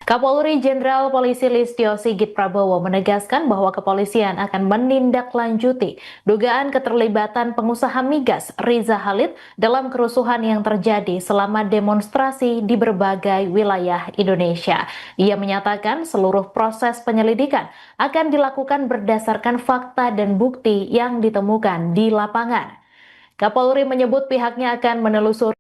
Kapolri Jenderal Polisi Listio Sigit Prabowo menegaskan bahwa kepolisian akan menindaklanjuti dugaan keterlibatan pengusaha migas Riza Khalid dalam kerusuhan yang terjadi selama demonstrasi di berbagai wilayah Indonesia. Ia menyatakan seluruh proses penyelidikan akan dilakukan berdasarkan fakta dan bukti yang ditemukan di lapangan. Kapolri menyebut pihaknya akan menelusuri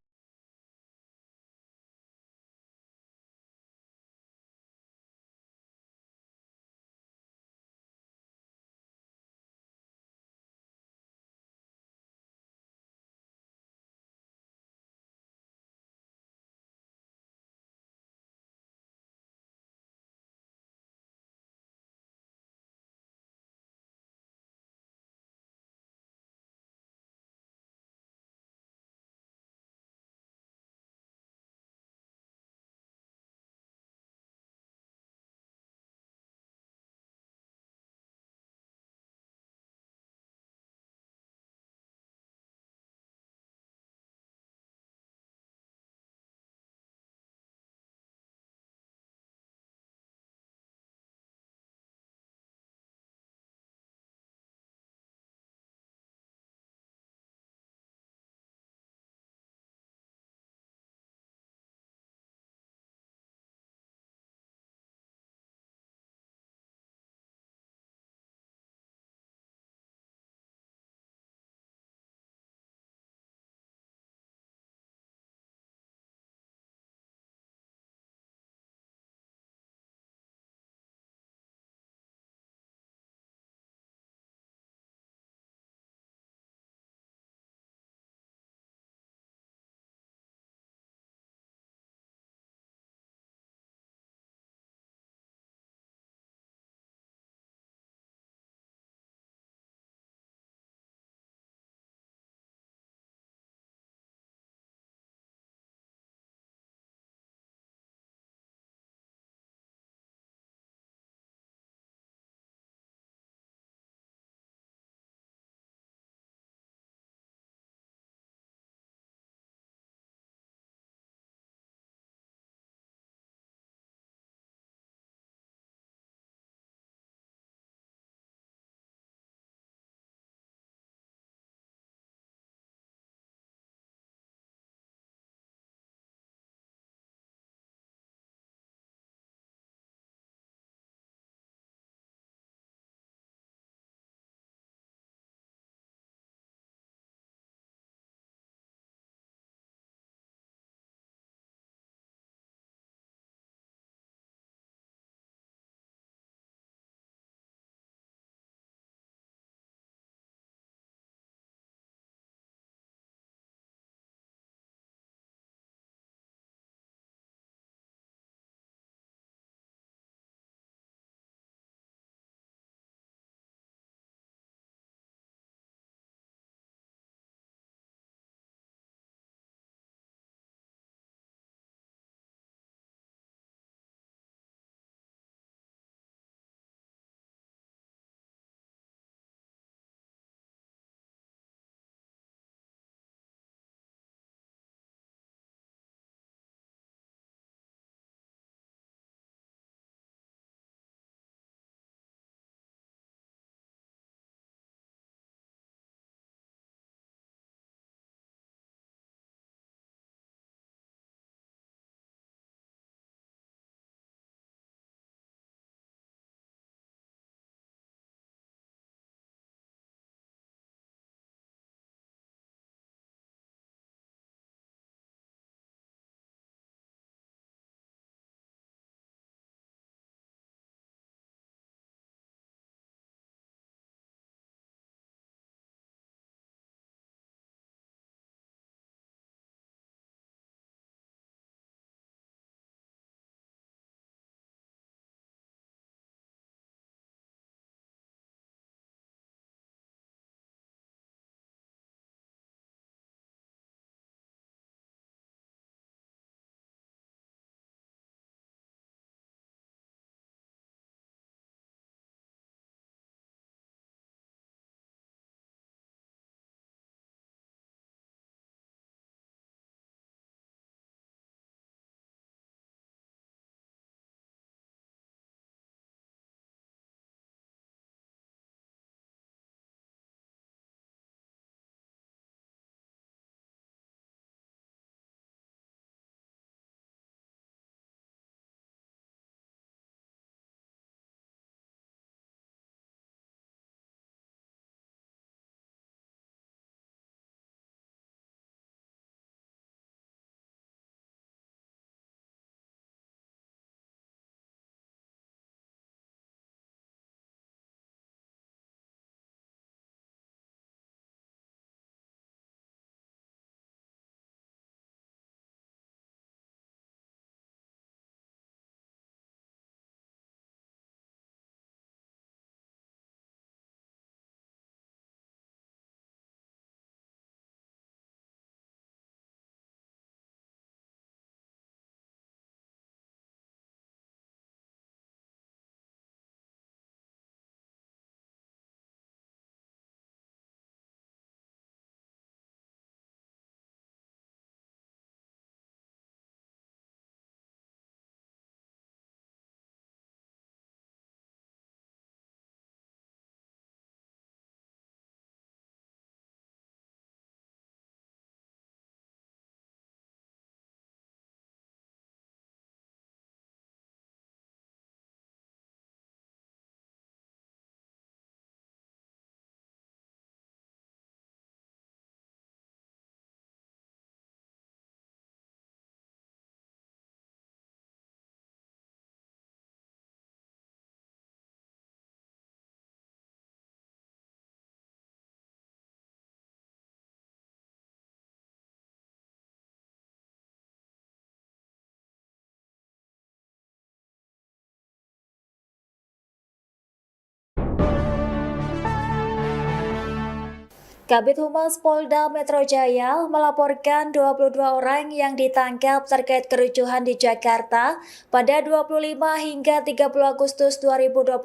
Kabid Humas Polda Metro Jaya melaporkan 22 orang yang ditangkap terkait kericuhan di Jakarta pada 25 hingga 30 Agustus 2025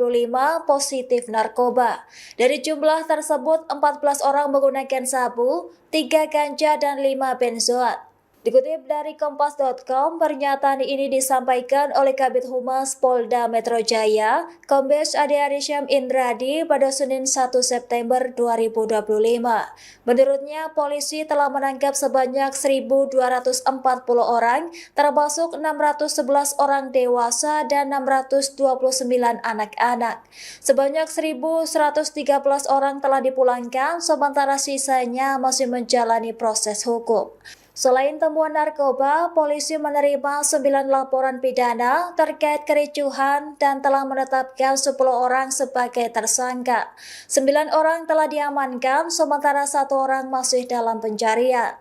positif narkoba. Dari jumlah tersebut, 14 orang menggunakan sabu, 3 ganja, dan 5 benzoat. Dikutip dari Kompas.com, pernyataan ini disampaikan oleh Kabid Humas Polda Metro Jaya, Kombes Ade Arysyam Indradi pada Senin 1 September 2025. Menurutnya, polisi telah menangkap sebanyak 1.240 orang, termasuk 611 orang dewasa dan 629 anak-anak. Sebanyak 1.113 orang telah dipulangkan, sementara sisanya masih menjalani proses hukum. Selain temuan narkoba, polisi menerima 9 laporan pidana terkait kericuhan dan telah menetapkan 10 orang sebagai tersangka. 9 orang telah diamankan, sementara 1 orang masih dalam pencarian.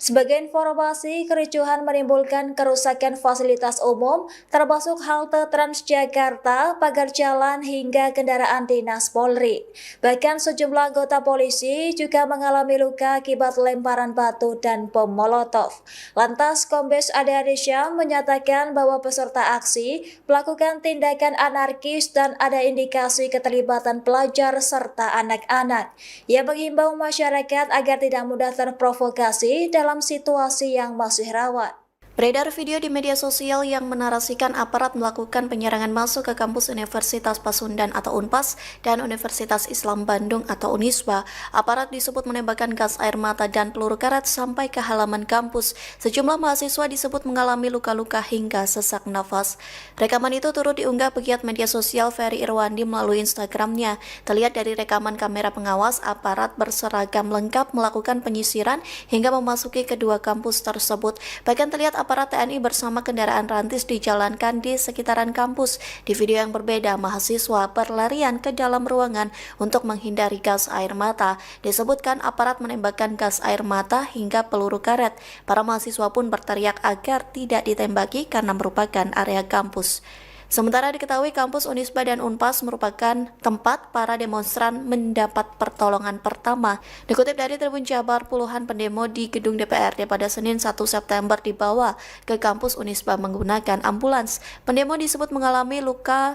Sebagai informasi, kericuhan menimbulkan kerusakan fasilitas umum, termasuk halte Transjakarta, pagar jalan, hingga kendaraan dinas Polri. Bahkan sejumlah anggota polisi juga mengalami luka akibat lemparan batu dan bom molotov. Lantas, Kombes Ade Arysyam menyatakan bahwa peserta aksi melakukan tindakan anarkis dan ada indikasi keterlibatan pelajar serta anak-anak. Ia menghimbau masyarakat agar tidak mudah terprovokasi dalam situasi yang masih rawan. Beredar video di media sosial yang menarasikan aparat melakukan penyerangan masuk ke kampus Universitas Pasundan atau UNPAS dan Universitas Islam Bandung atau Unisba. Aparat disebut menembakkan gas air mata dan peluru karet sampai ke halaman kampus. Sejumlah mahasiswa disebut mengalami luka-luka hingga sesak nafas. Rekaman itu turut diunggah pegiat media sosial Ferry Irwandi melalui Instagramnya. Terlihat dari rekaman kamera pengawas, aparat berseragam lengkap melakukan penyisiran hingga memasuki kedua kampus tersebut. Bahkan terlihat aparat TNI bersama kendaraan rantis dijalankan di sekitaran kampus. Di video yang berbeda, mahasiswa berlarian ke dalam ruangan untuk menghindari gas air mata. Disebutkan aparat menembakkan gas air mata hingga peluru karet. Para mahasiswa pun berteriak agar tidak ditembaki karena merupakan area kampus. Sementara diketahui kampus Unisba dan Unpas merupakan tempat para demonstran mendapat pertolongan pertama. Dikutip dari Tribun Jabar, puluhan pendemo di gedung DPRD pada Senin 1 September dibawa ke kampus Unisba menggunakan ambulans. Pendemo disebut mengalami luka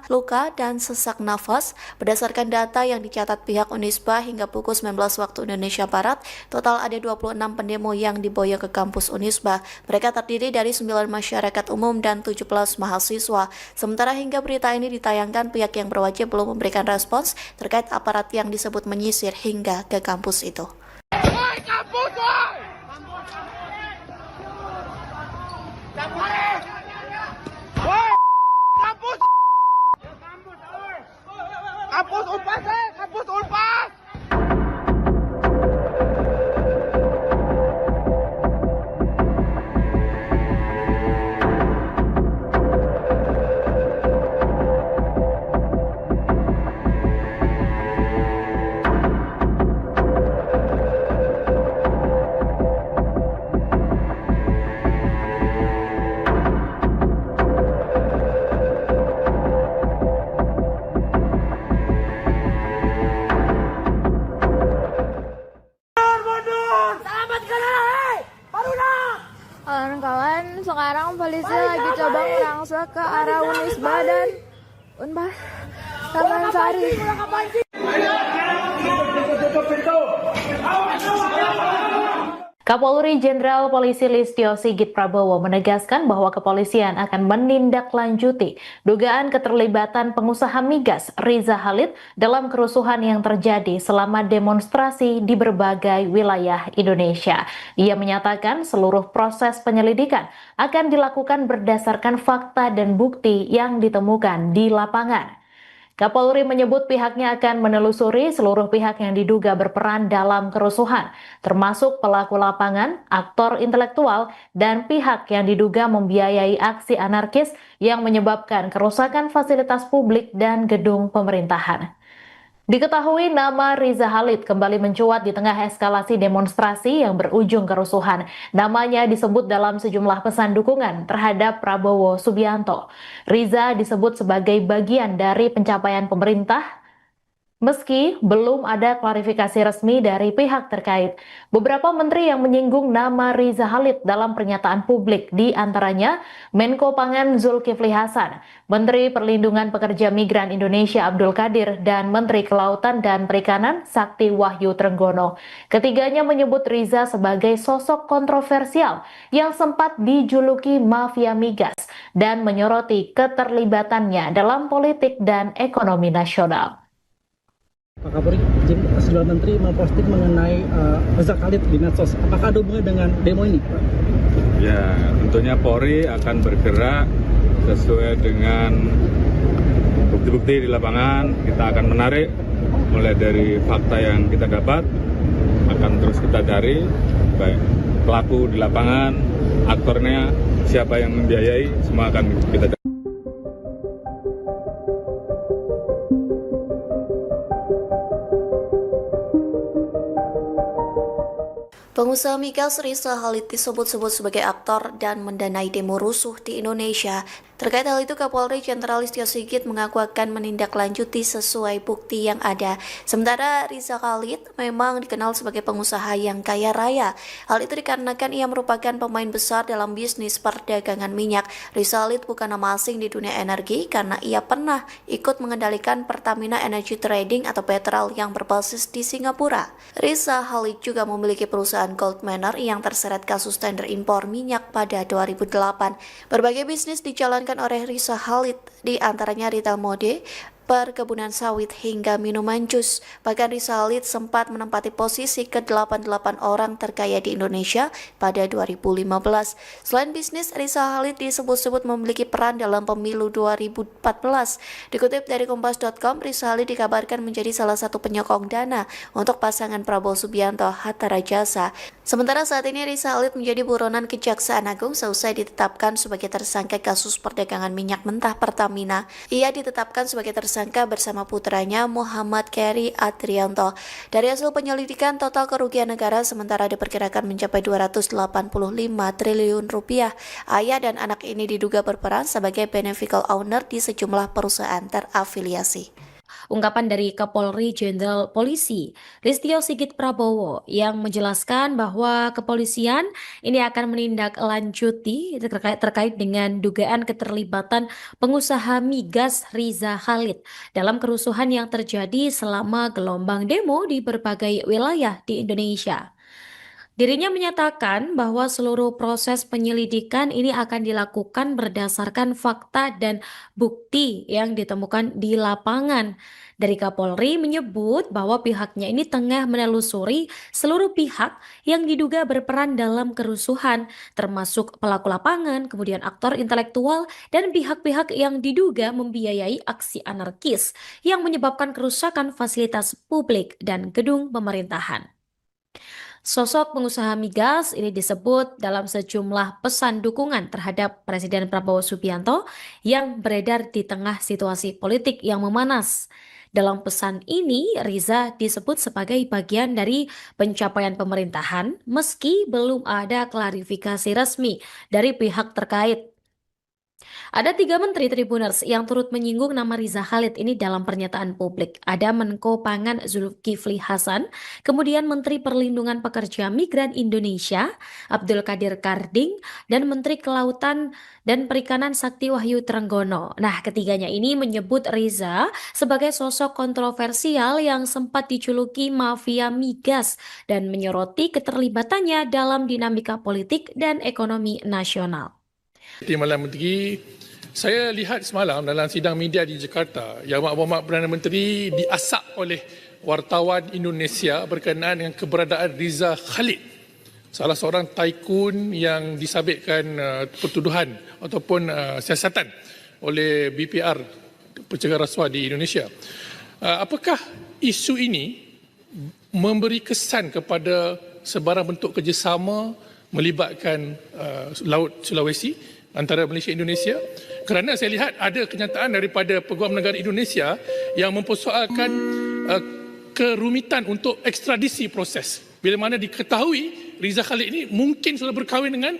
dan sesak nafas. Berdasarkan data yang dicatat pihak Unisba hingga pukul 19 waktu Indonesia Barat, total ada 26 pendemo yang diboyong ke kampus Unisba. Mereka terdiri dari 9 masyarakat umum dan 17 mahasiswa. Sementara hingga berita ini ditayangkan, pihak yang berwajib belum memberikan respons terkait aparat yang disebut menyisir hingga ke kampus itu. Kampus Unpas! Kawan-kawan, sekarang polisi lagi coba merangsek ke arah Unisba dan Unpas Taman Sari. Kapolri Jenderal Polisi Listio Sigit Prabowo menegaskan bahwa kepolisian akan menindaklanjuti dugaan keterlibatan pengusaha migas Riza Halid dalam kerusuhan yang terjadi selama demonstrasi di berbagai wilayah Indonesia. Ia menyatakan seluruh proses penyelidikan akan dilakukan berdasarkan fakta dan bukti yang ditemukan di lapangan. Kapolri menyebut pihaknya akan menelusuri seluruh pihak yang diduga berperan dalam kerusuhan, termasuk pelaku lapangan, aktor intelektual, dan pihak yang diduga membiayai aksi anarkis yang menyebabkan kerusakan fasilitas publik dan gedung pemerintahan. Diketahui nama Riza Halid kembali mencuat di tengah eskalasi demonstrasi yang berujung kerusuhan. Namanya disebut dalam sejumlah pesan dukungan terhadap Prabowo Subianto. Riza disebut sebagai bagian dari pencapaian pemerintah Meski belum ada klarifikasi resmi dari pihak terkait, beberapa menteri yang menyinggung nama Riza Khalid dalam pernyataan publik, di antaranya Menko Pangan Zulkifli Hasan, Menteri Perlindungan Pekerja Migran Indonesia Abdul Qadir, dan Menteri Kelautan dan Perikanan Sakti Wahyu Trenggono. Ketiganya menyebut Riza sebagai sosok kontroversial yang sempat dijuluki mafia migas dan menyoroti keterlibatannya dalam politik dan ekonomi nasional. Pak Kapolri, sejumlah menteri memposting mengenai Riza Khalid di medsos. Apakah ada hubungannya dengan demo ini, Pak? Ya, tentunya Polri akan bergerak sesuai dengan bukti-bukti di lapangan. Kita akan menarik mulai dari fakta yang kita dapat, akan terus kita cari, baik pelaku di lapangan, aktornya, siapa yang membiayai, semua akan kita cari. Pengusaha migas Riza Khalid disebut-sebut sebagai aktor dan mendanai demo rusuh di Indonesia. Terkait hal itu, Kapolri Jenderal Listio Sigit mengaku akan menindaklanjuti sesuai bukti yang ada. Sementara Riza Khalid memang dikenal sebagai pengusaha yang kaya raya. Hal itu dikarenakan ia merupakan pemain besar dalam bisnis perdagangan minyak. Riza Khalid bukan nama asing di dunia energi karena ia pernah ikut mengendalikan Pertamina Energy Trading atau Petrol yang berbasis di Singapura. Riza Khalid juga memiliki perusahaan Gold Manor yang terseret kasus tender impor minyak pada 2008. Berbagai bisnis dijalankan oleh Riza Khalid, di antaranya retail mode, perkebunan sawit hingga minuman jus. Bahkan Riza Khalid sempat menempati posisi ke-88 orang terkaya di Indonesia pada 2015. Selain bisnis, Riza Khalid disebut-sebut memiliki peran dalam pemilu 2014. Dikutip dari Kompas.com, Riza Khalid dikabarkan menjadi salah satu penyokong dana untuk pasangan Prabowo Subianto Hatta Rajasa. Sementara saat ini Riza Khalid menjadi buronan Kejaksaan Agung seusai ditetapkan sebagai tersangka kasus perdagangan minyak mentah Pertamina. Ia ditetapkan sebagai tersangka bersama putranya Muhammad Keri Adrianto. Dari hasil penyelidikan, total kerugian negara sementara diperkirakan mencapai 285 triliun rupiah. Ayah dan anak ini diduga berperan sebagai beneficial owner di sejumlah perusahaan terafiliasi. Ungkapan dari Kapolri Jenderal Polisi Listio Sigit Prabowo yang menjelaskan bahwa kepolisian ini akan menindaklanjuti terkait dengan dugaan keterlibatan pengusaha migas Riza Khalid dalam kerusuhan yang terjadi selama gelombang demo di berbagai wilayah di Indonesia. Dirinya menyatakan bahwa seluruh proses penyelidikan ini akan dilakukan berdasarkan fakta dan bukti yang ditemukan di lapangan. Dari Kapolri menyebut bahwa pihaknya ini tengah menelusuri seluruh pihak yang diduga berperan dalam kerusuhan, termasuk pelaku lapangan, kemudian aktor intelektual, dan pihak-pihak yang diduga membiayai aksi anarkis yang menyebabkan kerusakan fasilitas publik dan gedung pemerintahan. Sosok pengusaha migas ini disebut dalam sejumlah pesan dukungan terhadap Presiden Prabowo Subianto yang beredar di tengah situasi politik yang memanas. Dalam pesan ini, Riza disebut sebagai bagian dari pencapaian pemerintahan meski belum ada klarifikasi resmi dari pihak terkait. Ada 3 menteri Tribuners yang turut menyinggung nama Riza Khalid ini dalam pernyataan publik. Ada Menko Pangan Zulkifli Hasan, kemudian Menteri Perlindungan Pekerja Migran Indonesia Abdul Qadir Karding, dan Menteri Kelautan dan Perikanan Sakti Wahyu Trenggono. Nah, ketiganya ini menyebut Riza sebagai sosok kontroversial yang sempat dijuluki mafia migas dan menyoroti keterlibatannya dalam dinamika politik dan ekonomi nasional. Timbalan Menteri, saya lihat semalam dalam sidang media di Jakarta yang Mak Perdana Menteri diasak oleh wartawan Indonesia berkenaan dengan keberadaan Riza Khalid, salah seorang tycoon yang disabitkan pertuduhan ataupun siasatan oleh BPR, pencegahan rasuah di Indonesia. Apakah isu ini memberi kesan kepada sebarang bentuk kerjasama melibatkan Laut Sulawesi antara Malaysia dan Indonesia? Kerana saya lihat ada kenyataan daripada Peguam Negara Indonesia yang mempersoalkan kerumitan untuk ekstradisi proses. Bila mana diketahui Riza Khalid ini mungkin sudah berkahwin dengan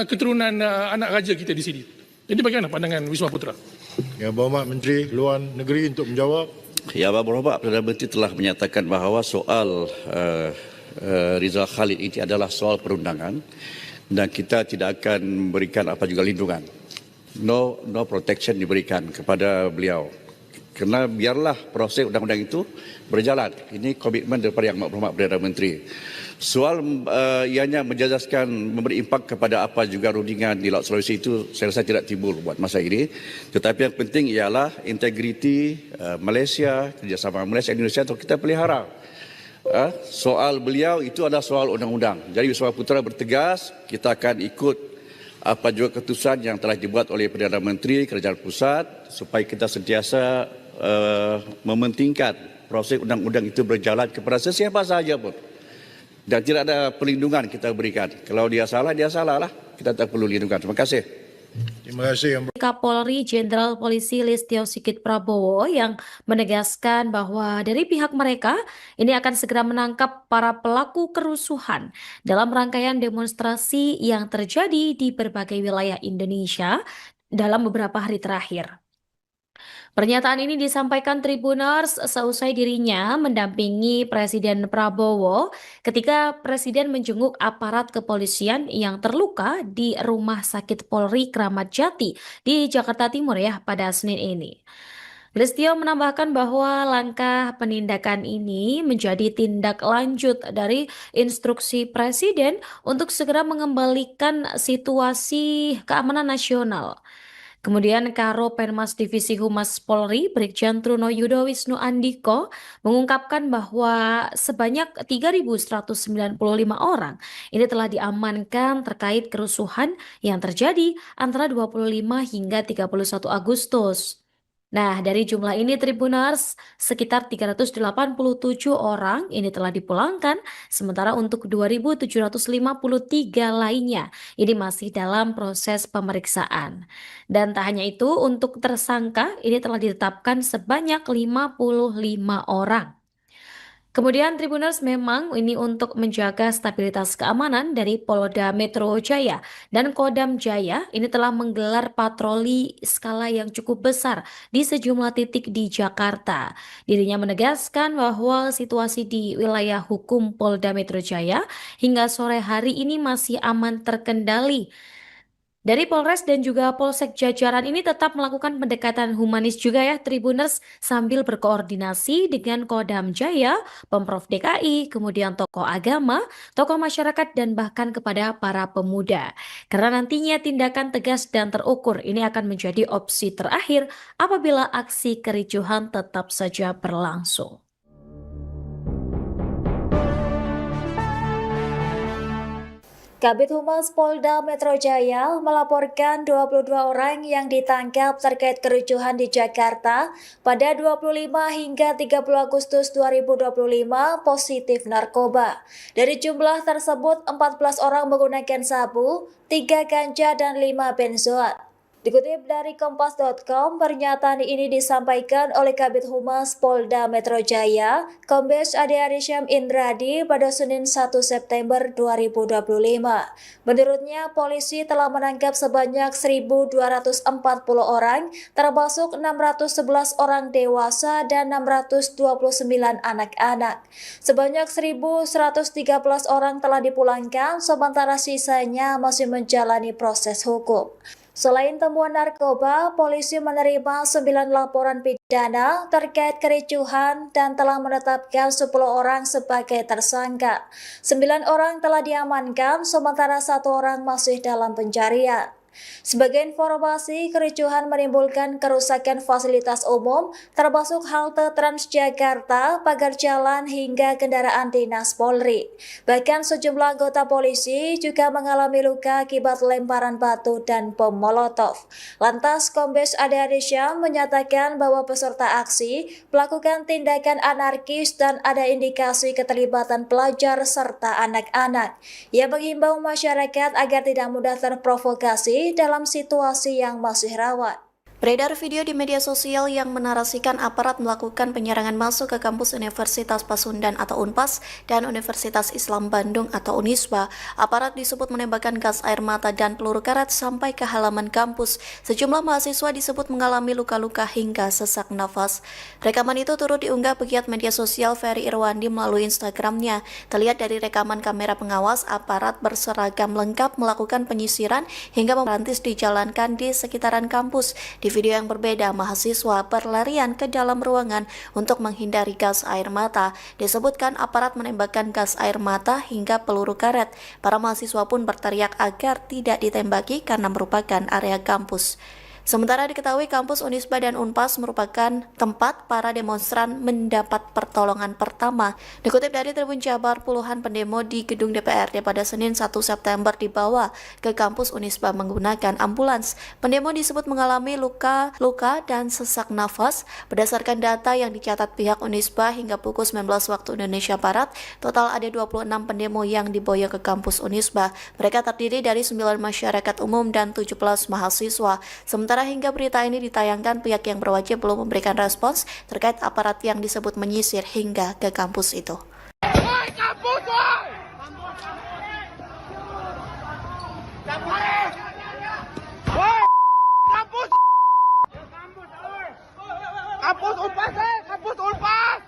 keturunan anak raja kita di sini. Jadi bagaimana pandangan Wisma Putra? Yang Berhormat Menteri Luar Negeri untuk menjawab. Ya, Bapak Perdana Menteri telah menyatakan bahawa soal Rizal Khalid ini adalah soal perundangan dan kita tidak akan memberikan apa juga lindungan. No protection diberikan kepada beliau. Kerana biarlah proses undang-undang itu berjalan. Ini komitmen daripada Yang Berhormat Perdana Menteri. Soal ianya menjejaskan memberi impak kepada apa juga rundingan di Laut Sulawesi itu saya rasa tidak timbul buat masa ini. Tetapi yang penting ialah integriti Malaysia, kerjasama Malaysia Indonesia untuk kita pelihara. Soal beliau itu adalah soal undang-undang. Jadi Wisma Putra bertegas kita akan ikut apa juga keputusan yang telah dibuat oleh Perdana Menteri Kerajaan Pusat supaya kita sentiasa mementingkan proses undang-undang itu berjalan kepada sesiapa sahaja pun. Dan tidak ada perlindungan kita berikan. Kalau dia salah lah. Kita tak perlu lindungan. Terima kasih. Terima kasih. Kapolri Jenderal Polisi Listio Sigit Prabowo yang menegaskan bahwa dari pihak mereka ini akan segera menangkap para pelaku kerusuhan dalam rangkaian demonstrasi yang terjadi di berbagai wilayah Indonesia dalam beberapa hari terakhir. Pernyataan ini disampaikan Tribuners seusai dirinya mendampingi Presiden Prabowo ketika Presiden menjenguk aparat kepolisian yang terluka di Rumah Sakit Polri Kramat Jati di Jakarta Timur pada Senin ini. Listio menambahkan bahwa langkah penindakan ini menjadi tindak lanjut dari instruksi Presiden untuk segera mengembalikan situasi keamanan nasional. Kemudian Karo Penmas Divisi Humas Polri, Brigjen Truno Yudo Wisnu Andiko, mengungkapkan bahwa sebanyak 3.195 orang ini telah diamankan terkait kerusuhan yang terjadi antara 25 hingga 31 Agustus. Nah, dari jumlah ini Tribuners, sekitar 387 orang ini telah dipulangkan, sementara untuk 2.753 lainnya ini masih dalam proses pemeriksaan. Dan tak hanya itu, untuk tersangka ini telah ditetapkan sebanyak 55 orang. Kemudian Tribuners memang ini untuk menjaga stabilitas keamanan dari Polda Metro Jaya dan Kodam Jaya ini telah menggelar patroli skala yang cukup besar di sejumlah titik di Jakarta. Dirinya menegaskan bahwa situasi di wilayah hukum Polda Metro Jaya hingga sore hari ini masih aman terkendali. Dari Polres dan juga Polsek jajaran ini tetap melakukan pendekatan humanis juga Tribuners sambil berkoordinasi dengan Kodam Jaya, Pemprov DKI, kemudian tokoh agama, tokoh masyarakat dan bahkan kepada para pemuda. Karena nantinya tindakan tegas dan terukur ini akan menjadi opsi terakhir apabila aksi kericuhan tetap saja berlangsung. Kabid Humas Polda Metro Jaya melaporkan 22 orang yang ditangkap terkait kericuhan di Jakarta pada 25 hingga 30 Agustus 2025 positif narkoba. Dari jumlah tersebut, 14 orang menggunakan sabu, 3 ganja, dan 5 benzoat. Dikutip dari Kompas.com, pernyataan ini disampaikan oleh Kabid Humas Polda Metro Jaya, Kombes Ade Arisham Indradi pada Senin 1 September 2025. Menurutnya, polisi telah menangkap sebanyak 1.240 orang, termasuk 611 orang dewasa dan 629 anak-anak. Sebanyak 1.113 orang telah dipulangkan, sementara sisanya masih menjalani proses hukum. Selain temuan narkoba, polisi menerima 9 laporan pidana terkait kericuhan dan telah menetapkan 10 orang sebagai tersangka. 9 orang telah diamankan, sementara 1 orang masih dalam pencarian. Sebagai informasi, kericuhan menimbulkan kerusakan fasilitas umum, termasuk halte Transjakarta, pagar jalan, hingga kendaraan dinas Polri. Bahkan sejumlah anggota polisi juga mengalami luka akibat lemparan batu dan bom molotov. Lantas, Kombes Ade Arisham menyatakan bahwa peserta aksi melakukan tindakan anarkis dan ada indikasi keterlibatan pelajar serta anak-anak. Ia menghimbau masyarakat agar tidak mudah terprovokasi dalam situasi yang masih rawan. Beredar video di media sosial yang menarasikan aparat melakukan penyerangan masuk ke kampus Universitas Pasundan atau Unpas dan Universitas Islam Bandung atau Unisba. Aparat disebut menembakkan gas air mata dan peluru karet sampai ke halaman kampus. Sejumlah mahasiswa disebut mengalami luka-luka hingga sesak nafas. Rekaman itu turut diunggah pegiat media sosial Ferry Irwandi melalui Instagramnya. Terlihat dari rekaman kamera pengawas, aparat berseragam lengkap melakukan penyisiran hingga merantis dijalankan di sekitaran kampus. Di video yang berbeda, mahasiswa berlarian ke dalam ruangan untuk menghindari gas air mata. Disebutkan aparat menembakkan gas air mata hingga peluru karet. Para mahasiswa pun berteriak agar tidak ditembaki karena merupakan area kampus. Sementara diketahui kampus Unisba dan Unpas merupakan tempat para demonstran mendapat pertolongan pertama. Dikutip dari Tribun Jabar, puluhan pendemo di gedung DPRD pada Senin 1 September dibawa ke kampus Unisba menggunakan ambulans. Pendemo disebut mengalami luka dan sesak nafas. Berdasarkan data yang dicatat pihak Unisba hingga pukul 19 waktu Indonesia Barat, total ada 26 pendemo yang diboyong ke kampus Unisba. Mereka terdiri dari 9 masyarakat umum dan 17 mahasiswa. Sementara hingga berita ini ditayangkan, pihak yang berwajib belum memberikan respons terkait aparat yang disebut menyisir hingga ke kampus itu. Woi, kampus, woi! Woi, kampus! Kampus Unpas, kampus Unpas!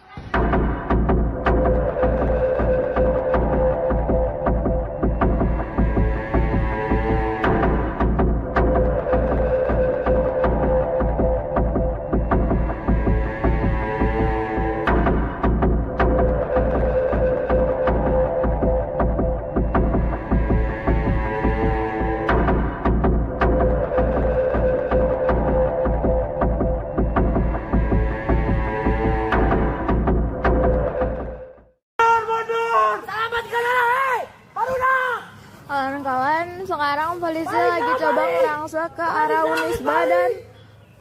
Kawan-kawan, sekarang polisi lagi coba merangsek ke arah Unisba dan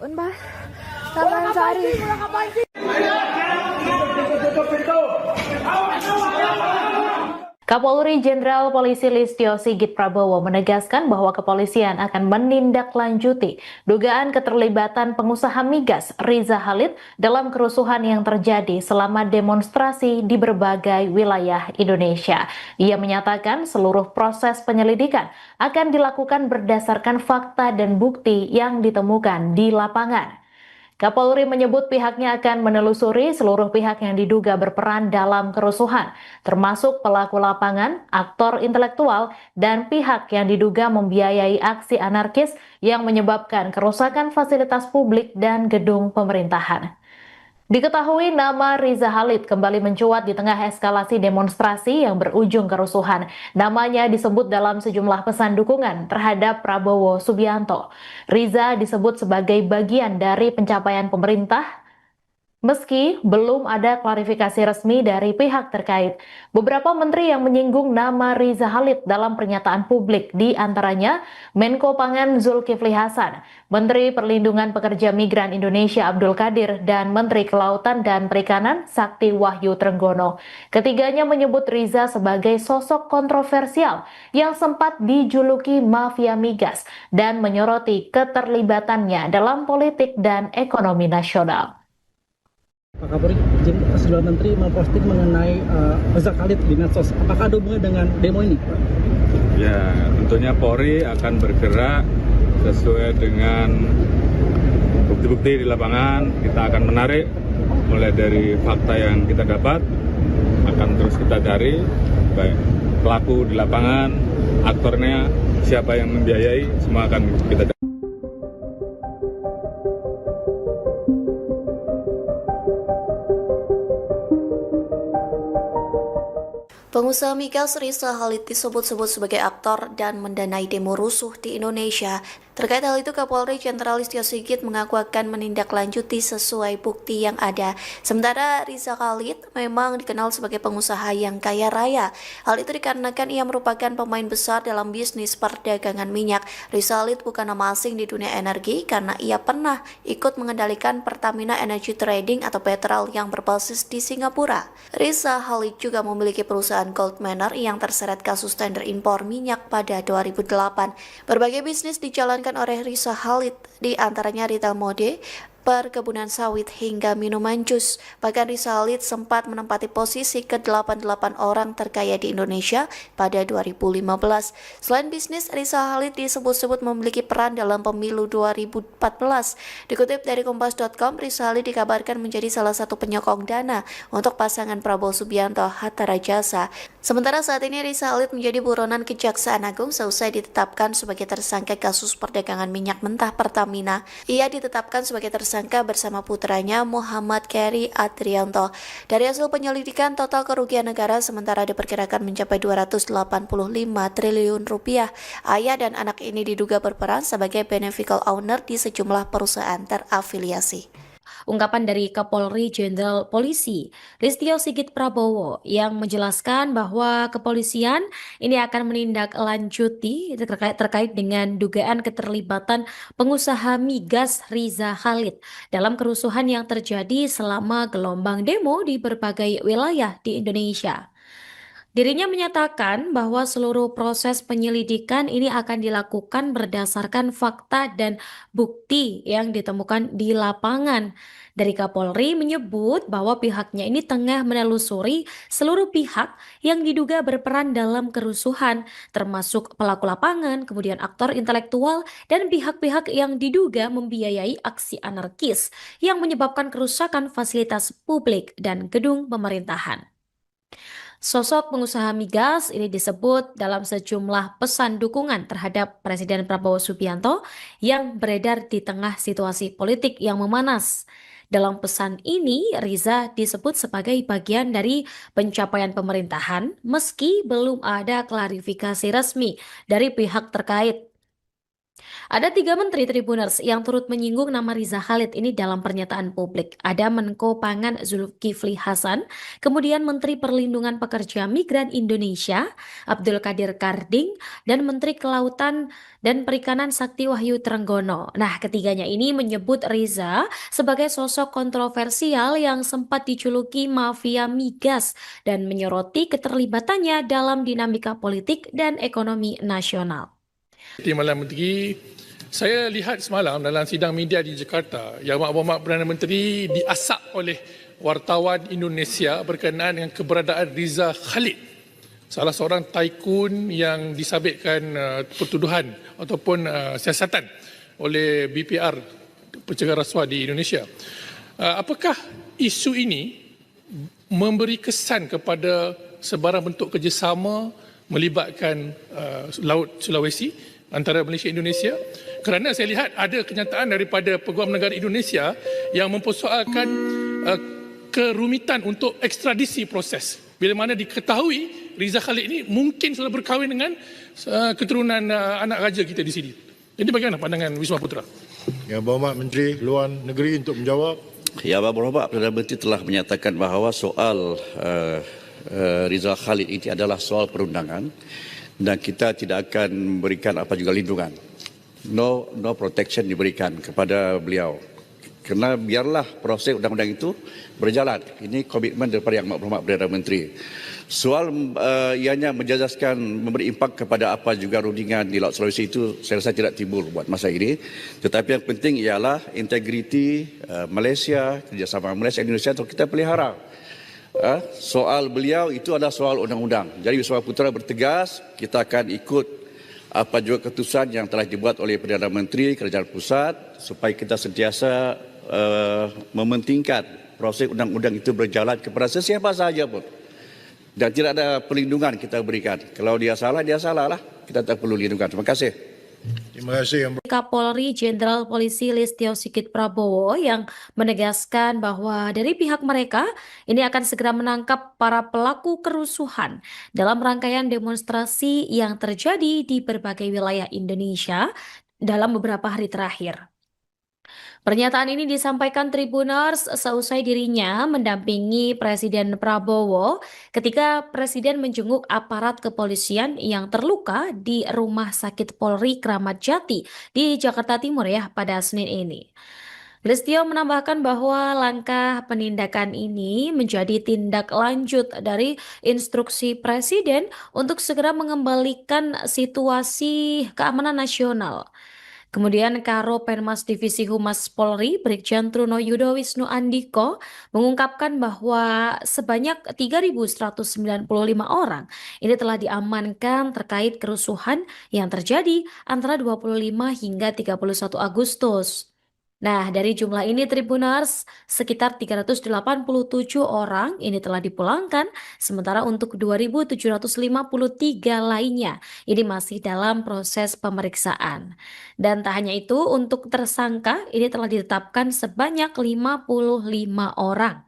Unpas Taman Sari. Kapolri Jenderal Polisi Listio Sigit Prabowo menegaskan bahwa kepolisian akan menindaklanjuti dugaan keterlibatan pengusaha migas Riza Khalid dalam kerusuhan yang terjadi selama demonstrasi di berbagai wilayah Indonesia. Ia menyatakan seluruh proses penyelidikan akan dilakukan berdasarkan fakta dan bukti yang ditemukan di lapangan. Kapolri menyebut pihaknya akan menelusuri seluruh pihak yang diduga berperan dalam kerusuhan, termasuk pelaku lapangan, aktor intelektual, dan pihak yang diduga membiayai aksi anarkis yang menyebabkan kerusakan fasilitas publik dan gedung pemerintahan. Diketahui nama Riza Khalid kembali mencuat di tengah eskalasi demonstrasi yang berujung kerusuhan. Namanya disebut dalam sejumlah pesan dukungan terhadap Prabowo Subianto. Riza disebut sebagai bagian dari pencapaian pemerintah, meski belum ada klarifikasi resmi dari pihak terkait. Beberapa menteri yang menyinggung nama Riza Khalid dalam pernyataan publik, di antaranya Menko Pangan Zulkifli Hasan, Menteri Perlindungan Pekerja Migran Indonesia Abdul Qadir, dan Menteri Kelautan dan Perikanan Sakti Wahyu Trenggono. Ketiganya menyebut Riza sebagai sosok kontroversial yang sempat dijuluki mafia migas dan menyoroti keterlibatannya dalam politik dan ekonomi nasional. Pak Kapolri, sejumlah menteri memposting mengenai Riza Khalid di medsos. Apakah ada hubungannya dengan demo ini, Pak? Ya, tentunya Polri akan bergerak sesuai dengan bukti-bukti di lapangan. Kita akan menarik mulai dari fakta yang kita dapat, akan terus kita cari baik pelaku di lapangan, aktornya, siapa yang membiayai, semua akan kita cari. Pengusaha migas Riza Khalid disebut-sebut sebagai aktor dan mendanai demo rusuh di Indonesia. Terkait hal itu, Kapolri Jenderal Listio Sigit mengaku akan menindaklanjuti sesuai bukti yang ada. Sementara Riza Khalid memang dikenal sebagai pengusaha yang kaya raya. Hal itu dikarenakan ia merupakan pemain besar dalam bisnis perdagangan minyak. Riza Khalid bukan nama asing di dunia energi karena ia pernah ikut mengendalikan Pertamina Energy Trading atau Petrol yang berbasis di Singapura. Riza Khalid juga memiliki perusahaan Gold Manor yang terseret kasus tender impor minyak pada 2008. Berbagai bisnis dijalankan dijalankan oleh Riza Khalid, di antaranya retail mode, perkebunan sawit hingga minuman jus. Bahkan Riza Khalid sempat menempati posisi ke-88 orang terkaya di Indonesia pada 2015. Selain bisnis, Riza Khalid disebut-sebut memiliki peran dalam pemilu 2014. Dikutip dari Kompas.com, Riza Khalid dikabarkan menjadi salah satu penyokong dana untuk pasangan Prabowo Subianto Hatta Rajasa. Sementara saat ini Riza Khalid menjadi buronan Kejaksaan Agung seusai ditetapkan sebagai tersangka kasus perdagangan minyak mentah Pertamina. Ia ditetapkan sebagai tersangka bersama putranya Muhammad Keri Adrianto. Dari hasil penyelidikan, total kerugian negara sementara diperkirakan mencapai 285 triliun rupiah. Ayah dan anak ini diduga berperan sebagai beneficial owner di sejumlah perusahaan terafiliasi. Ungkapan dari Kapolri Jenderal Polisi Listio Sigit Prabowo yang menjelaskan bahwa kepolisian ini akan menindaklanjuti terkait dengan dugaan keterlibatan pengusaha migas Riza Khalid dalam kerusuhan yang terjadi selama gelombang demo di berbagai wilayah di Indonesia. Dirinya menyatakan bahwa seluruh proses penyelidikan ini akan dilakukan berdasarkan fakta dan bukti yang ditemukan di lapangan. Dari Kapolri menyebut bahwa pihaknya ini tengah menelusuri seluruh pihak yang diduga berperan dalam kerusuhan, termasuk pelaku lapangan, kemudian aktor intelektual, dan pihak-pihak yang diduga membiayai aksi anarkis yang menyebabkan kerusakan fasilitas publik dan gedung pemerintahan. Sosok pengusaha migas ini disebut dalam sejumlah pesan dukungan terhadap Presiden Prabowo Subianto yang beredar di tengah situasi politik yang memanas. Dalam pesan ini, Riza disebut sebagai bagian dari pencapaian pemerintahan meski belum ada klarifikasi resmi dari pihak terkait. Ada 3 menteri Tribuners yang turut menyinggung nama Riza Khalid ini dalam pernyataan publik. Ada Menko Pangan Zulkifli Hasan, kemudian Menteri Perlindungan Pekerja Migran Indonesia Abdul Qadir Karding, dan Menteri Kelautan dan Perikanan Sakti Wahyu Trenggono. Nah, ketiganya ini menyebut Riza sebagai sosok kontroversial yang sempat dijuluki mafia migas dan menyoroti keterlibatannya dalam dinamika politik dan ekonomi nasional. Di Malam Menteri, saya lihat semalam dalam sidang media di Jakarta yang Mak Perdana Menteri diasak oleh wartawan Indonesia berkenaan dengan keberadaan Riza Khalid, salah seorang tycoon yang disabitkan pertuduhan ataupun siasatan oleh BPR, pencegahan rasuah di Indonesia. Apakah isu ini memberi kesan kepada sebarang bentuk kerjasama melibatkan Laut Sulawesi antara Malaysia dan Indonesia? Kerana saya lihat ada kenyataan daripada Peguam Negara Indonesia yang mempersoalkan kerumitan untuk ekstradisi proses. Bila mana diketahui Riza Khalid ini mungkin sudah berkahwin dengan keturunan anak raja kita di sini. Jadi bagaimana pandangan Wisma Putra? Yang Berhormat Menteri Luar Negeri untuk menjawab. Ya, Berhormat Perdana Menteri telah menyatakan bahawa soal Riza Khalid ini adalah soal perundangan dan kita tidak akan memberikan apa juga lindungan. No protection diberikan kepada beliau. Kerana biarlah proses undang-undang itu berjalan. Ini komitmen daripada Yang Berhormat Perdana Menteri. Soal ianya menjejaskan memberi impak kepada apa juga rundingan di Laut Sulawesi itu saya rasa tidak timbul buat masa ini. Tetapi yang penting ialah integriti Malaysia, kerjasama Malaysia dan Indonesia untuk kita pelihara. Soal beliau itu adalah soal undang-undang. Jadi Wisma Putra bertegas kita akan ikut apa juga keputusan yang telah dibuat oleh Perdana Menteri Kerajaan Pusat supaya kita sentiasa mementingkan proses undang-undang itu berjalan kepada sesiapa sahaja pun. Dan tidak ada perlindungan kita berikan. Kalau dia salah lah. Kita tak perlu lindungan. Terima kasih. Terima kasih. Kapolri Jenderal Polisi Listio Sigit Prabowo yang menegaskan bahwa dari pihak mereka ini akan segera menangkap para pelaku kerusuhan dalam rangkaian demonstrasi yang terjadi di berbagai wilayah Indonesia dalam beberapa hari terakhir. Pernyataan ini disampaikan Tribuners seusai dirinya mendampingi Presiden Prabowo ketika Presiden menjenguk aparat kepolisian yang terluka di Rumah Sakit Polri Kramat Jati di Jakarta Timur pada Senin ini. Listio menambahkan bahwa langkah penindakan ini menjadi tindak lanjut dari instruksi Presiden untuk segera mengembalikan situasi keamanan nasional. Kemudian Karo Penmas Divisi Humas Polri, Brigjen Truno Yudo Wisnu Andiko mengungkapkan bahwa sebanyak 3.195 orang ini telah diamankan terkait kerusuhan yang terjadi antara 25 hingga 31 Agustus. Nah, dari jumlah ini Tribuners sekitar 387 orang ini telah dipulangkan, sementara untuk 2.753 lainnya ini masih dalam proses pemeriksaan. Dan tak hanya itu, untuk tersangka ini telah ditetapkan sebanyak 55 orang.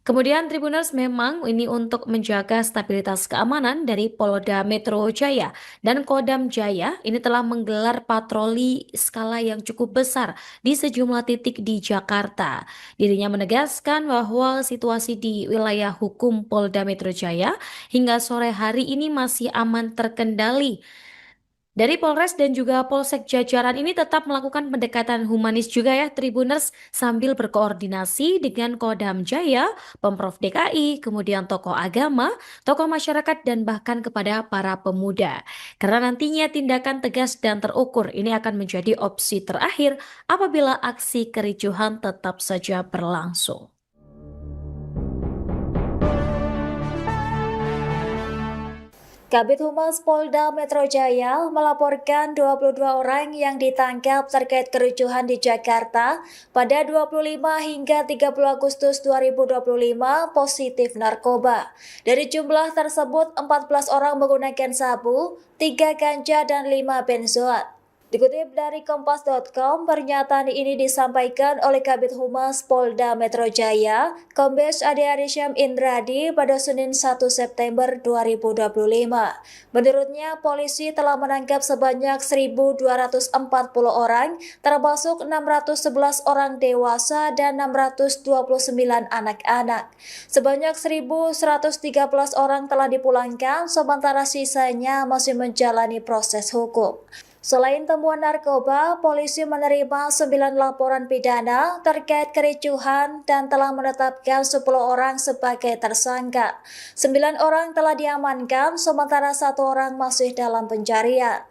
Kemudian Tribuners memang ini untuk menjaga stabilitas keamanan dari Polda Metro Jaya dan Kodam Jaya ini telah menggelar patroli skala yang cukup besar di sejumlah titik di Jakarta. Dirinya menegaskan bahwa situasi di wilayah hukum Polda Metro Jaya hingga sore hari ini masih aman terkendali. Dari Polres dan juga Polsek jajaran ini tetap melakukan pendekatan humanis juga ya Tribuners, sambil berkoordinasi dengan Kodam Jaya, Pemprov DKI, kemudian tokoh agama, tokoh masyarakat dan bahkan kepada para pemuda. Karena nantinya tindakan tegas dan terukur ini akan menjadi opsi terakhir apabila aksi kericuhan tetap saja berlangsung. Kabid Humas Polda Metro Jaya melaporkan 22 orang yang ditangkap terkait kericuhan di Jakarta pada 25 hingga 30 Agustus 2025 positif narkoba. Dari jumlah tersebut, 14 orang menggunakan sabu, 3 ganja, dan 5 benzoat. Dikutip dari Kompas.com, pernyataan ini disampaikan oleh Kabid Humas Polda Metro Jaya, Kombes Ade Arisham Indradi pada Senin 1 September 2025. Menurutnya, polisi telah menangkap sebanyak 1.240 orang, termasuk 611 orang dewasa dan 629 anak-anak. Sebanyak 1.113 orang telah dipulangkan, sementara sisanya masih menjalani proses hukum. Selain temuan narkoba, polisi menerima 9 laporan pidana terkait kericuhan dan telah menetapkan 10 orang sebagai tersangka. 9 orang telah diamankan, sementara 1 orang masih dalam pencarian.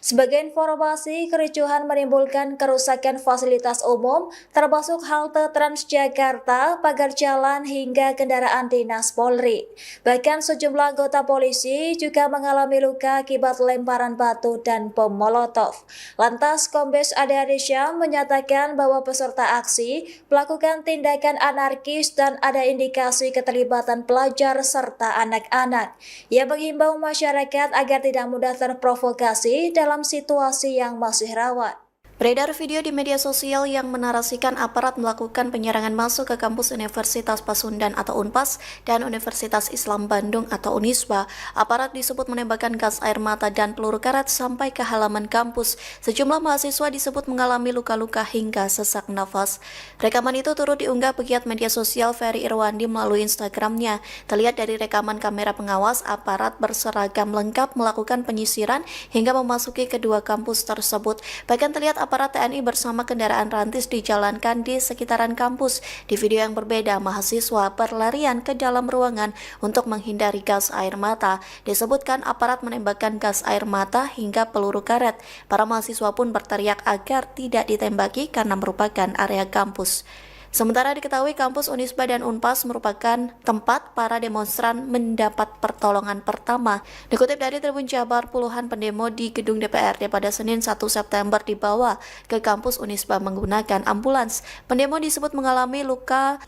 Sebagai informasi, kericuhan menimbulkan kerusakan fasilitas umum, termasuk halte Transjakarta, pagar jalan, hingga kendaraan dinas Polri. Bahkan sejumlah anggota polisi juga mengalami luka akibat lemparan batu dan bom molotov. Lantas, Kombes Ade Arisham menyatakan bahwa peserta aksi melakukan tindakan anarkis dan ada indikasi keterlibatan pelajar serta anak-anak. Ia menghimbau masyarakat agar tidak mudah terprovokasi dalam situasi yang masih rawan. Beredar video di media sosial yang menarasikan aparat melakukan penyerangan masuk ke kampus Universitas Pasundan atau UNPAS dan Universitas Islam Bandung atau Unisba. Aparat disebut menembakkan gas air mata dan peluru karet sampai ke halaman kampus. Sejumlah mahasiswa disebut mengalami luka-luka hingga sesak nafas. Rekaman itu turut diunggah pegiat media sosial Ferry Irwandi melalui Instagramnya. Terlihat dari rekaman kamera pengawas, aparat berseragam lengkap melakukan penyisiran hingga memasuki kedua kampus tersebut. Bahkan terlihat aparat TNI bersama kendaraan rantis dijalankan di sekitaran kampus. Di video yang berbeda, mahasiswa berlarian ke dalam ruangan untuk menghindari gas air mata. Disebutkan aparat menembakkan gas air mata hingga peluru karet. Para mahasiswa pun berteriak agar tidak ditembaki karena merupakan area kampus. Sementara diketahui kampus Unisba dan Unpas merupakan tempat para demonstran mendapat pertolongan pertama. Dikutip dari Tribun Jabar, puluhan pendemo di gedung DPRD pada Senin 1 September dibawa ke kampus Unisba menggunakan ambulans. Pendemo disebut mengalami luka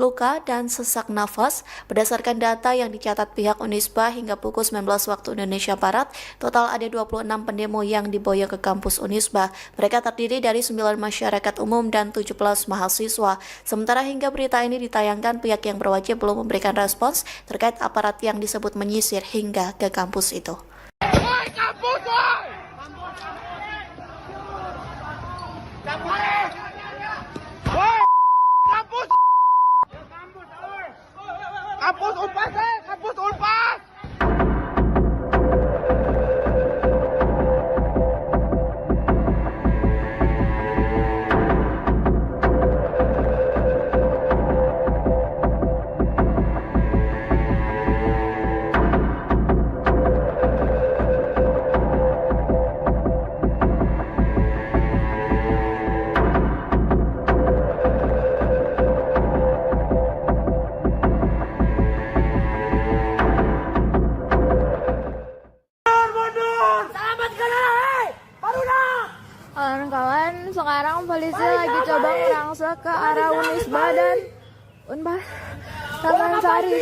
dan sesak nafas. Berdasarkan data yang dicatat pihak Unisba hingga pukul 19 waktu Indonesia Barat, total ada 26 pendemo yang diboyong ke kampus Unisba. Mereka terdiri dari 9 masyarakat umum dan 17 mahasiswa. Sementara hingga berita ini ditayangkan, pihak yang berwajib belum memberikan respons terkait aparat yang disebut menyisir hingga ke kampus itu. Woi, kampus, woi! Woi, kampus! Kampus Unpas, kampus Unpas! kawan-kawan, sekarang polisi lagi coba merangsek ke arah Unisba dan Unpas Taman Sari.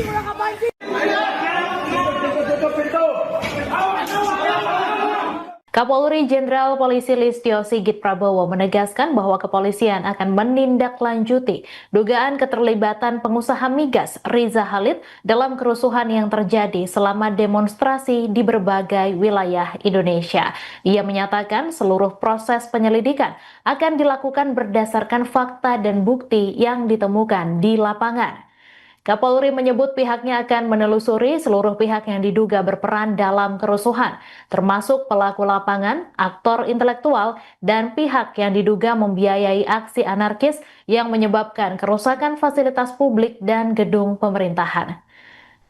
Kapolri Jenderal Polisi Listio Sigit Prabowo menegaskan bahwa kepolisian akan menindaklanjuti dugaan keterlibatan pengusaha migas Riza Khalid dalam kerusuhan yang terjadi selama demonstrasi di berbagai wilayah Indonesia. Ia menyatakan seluruh proses penyelidikan akan dilakukan berdasarkan fakta dan bukti yang ditemukan di lapangan. Kapolri menyebut pihaknya akan menelusuri seluruh pihak yang diduga berperan dalam kerusuhan, termasuk pelaku lapangan, aktor intelektual, dan pihak yang diduga membiayai aksi anarkis yang menyebabkan kerusakan fasilitas publik dan gedung pemerintahan.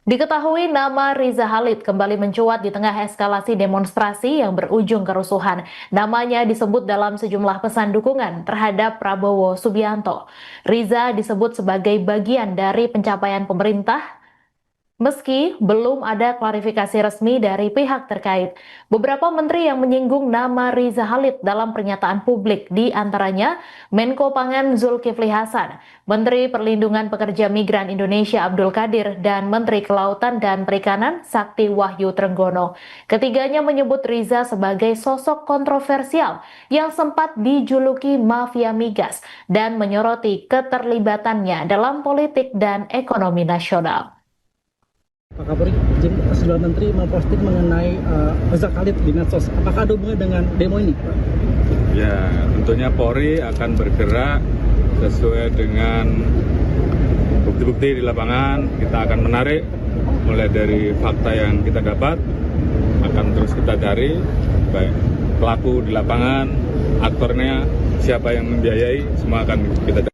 Diketahui nama Riza Khalid kembali mencuat di tengah eskalasi demonstrasi yang berujung kerusuhan. Namanya disebut dalam sejumlah pesan dukungan terhadap Prabowo Subianto. Riza disebut sebagai bagian dari pencapaian pemerintah meski belum ada klarifikasi resmi dari pihak terkait. Beberapa menteri yang menyinggung nama Riza Khalid dalam pernyataan publik, di antaranya Menko Pangan Zulkifli Hasan, Menteri Perlindungan Pekerja Migran Indonesia Abdul Qadir, dan Menteri Kelautan dan Perikanan Sakti Wahyu Trenggono. Ketiganya menyebut Riza sebagai sosok kontroversial yang sempat dijuluki mafia migas dan menyoroti keterlibatannya dalam politik dan ekonomi nasional. Pak Kapolri, sejumlah menteri memposting mengenai Riza Khalid di medsos. Apakah ada hubungannya dengan demo ini, Pak? Ya, tentunya Polri akan bergerak sesuai dengan bukti-bukti di lapangan. Kita akan menarik mulai dari fakta yang kita dapat, akan terus kita cari baik pelaku di lapangan, aktornya, siapa yang membiayai, semua akan kita cari.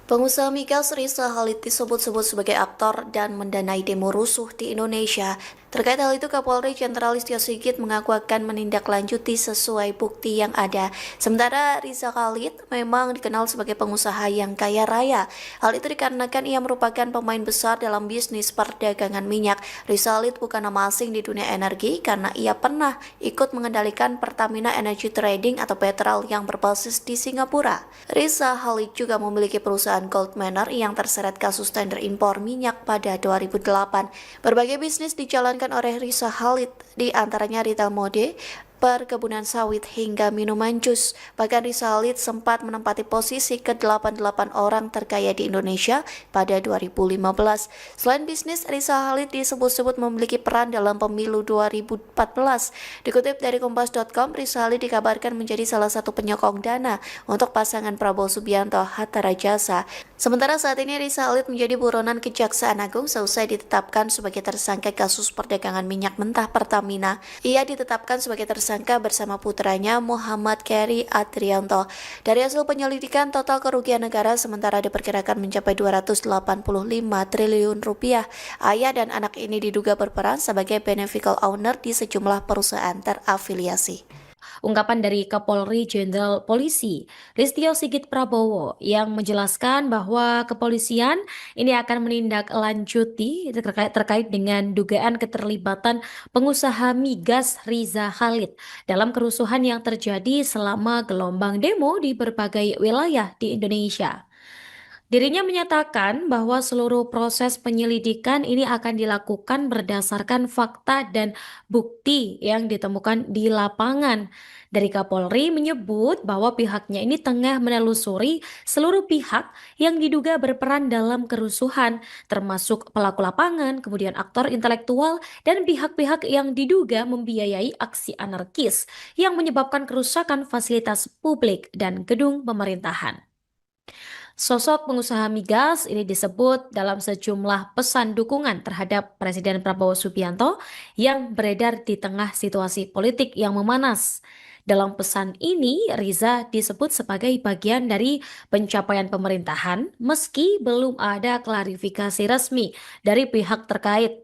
Pengusaha migas Riza Khalid disebut-sebut sebagai aktor dan mendanai demo rusuh di Indonesia. Terkait hal itu, Kapolri Jenderal Listio Sigit mengaku akan menindaklanjuti sesuai bukti yang ada. Sementara Riza Khalid memang dikenal sebagai pengusaha yang kaya raya. Hal itu dikarenakan ia merupakan pemain besar dalam bisnis perdagangan minyak. Riza Khalid bukan nama asing di dunia energi karena ia pernah ikut mengendalikan Pertamina Energy Trading atau Petrol yang berbasis di Singapura. Riza Khalid juga memiliki perusahaan Gold Manor yang terseret kasus tender impor minyak pada 2008. Berbagai bisnis dijalankan oleh Riza Khalid, di antaranya retail mode, perkebunan sawit hingga minuman jus. Bahkan Riza Khalid sempat menempati posisi ke-88 orang terkaya di Indonesia pada 2015. Selain bisnis, Riza Khalid disebut-sebut memiliki peran dalam pemilu 2014. Dikutip dari Kompas.com, Riza Khalid dikabarkan menjadi salah satu penyokong dana untuk pasangan Prabowo Subianto Hatta Rajasa. Sementara saat ini Riza Khalid menjadi buronan Kejaksaan Agung seusai ditetapkan sebagai tersangka kasus perdagangan minyak mentah Pertamina. Ia ditetapkan sebagai tersangka bersama putranya Muhammad Keri Adrianto. Dari hasil penyelidikan, total kerugian negara sementara diperkirakan mencapai 285 triliun rupiah. Ayah dan anak ini diduga berperan sebagai beneficial owner di sejumlah perusahaan terafiliasi. Ungkapan dari Kapolri Jenderal Polisi Listio Sigit Prabowo yang menjelaskan bahwa kepolisian ini akan menindaklanjuti terkait dengan dugaan keterlibatan pengusaha migas Riza Khalid dalam kerusuhan yang terjadi selama gelombang demo di berbagai wilayah di Indonesia. Dirinya menyatakan bahwa seluruh proses penyelidikan ini akan dilakukan berdasarkan fakta dan bukti yang ditemukan di lapangan. Dari Kapolri menyebut bahwa pihaknya ini tengah menelusuri seluruh pihak yang diduga berperan dalam kerusuhan, termasuk pelaku lapangan, kemudian aktor intelektual, dan pihak-pihak yang diduga membiayai aksi anarkis yang menyebabkan kerusakan fasilitas publik dan gedung pemerintahan. Sosok pengusaha migas ini disebut dalam sejumlah pesan dukungan terhadap Presiden Prabowo Subianto yang beredar di tengah situasi politik yang memanas. Dalam pesan ini, Riza disebut sebagai bagian dari pencapaian pemerintahan meski belum ada klarifikasi resmi dari pihak terkait.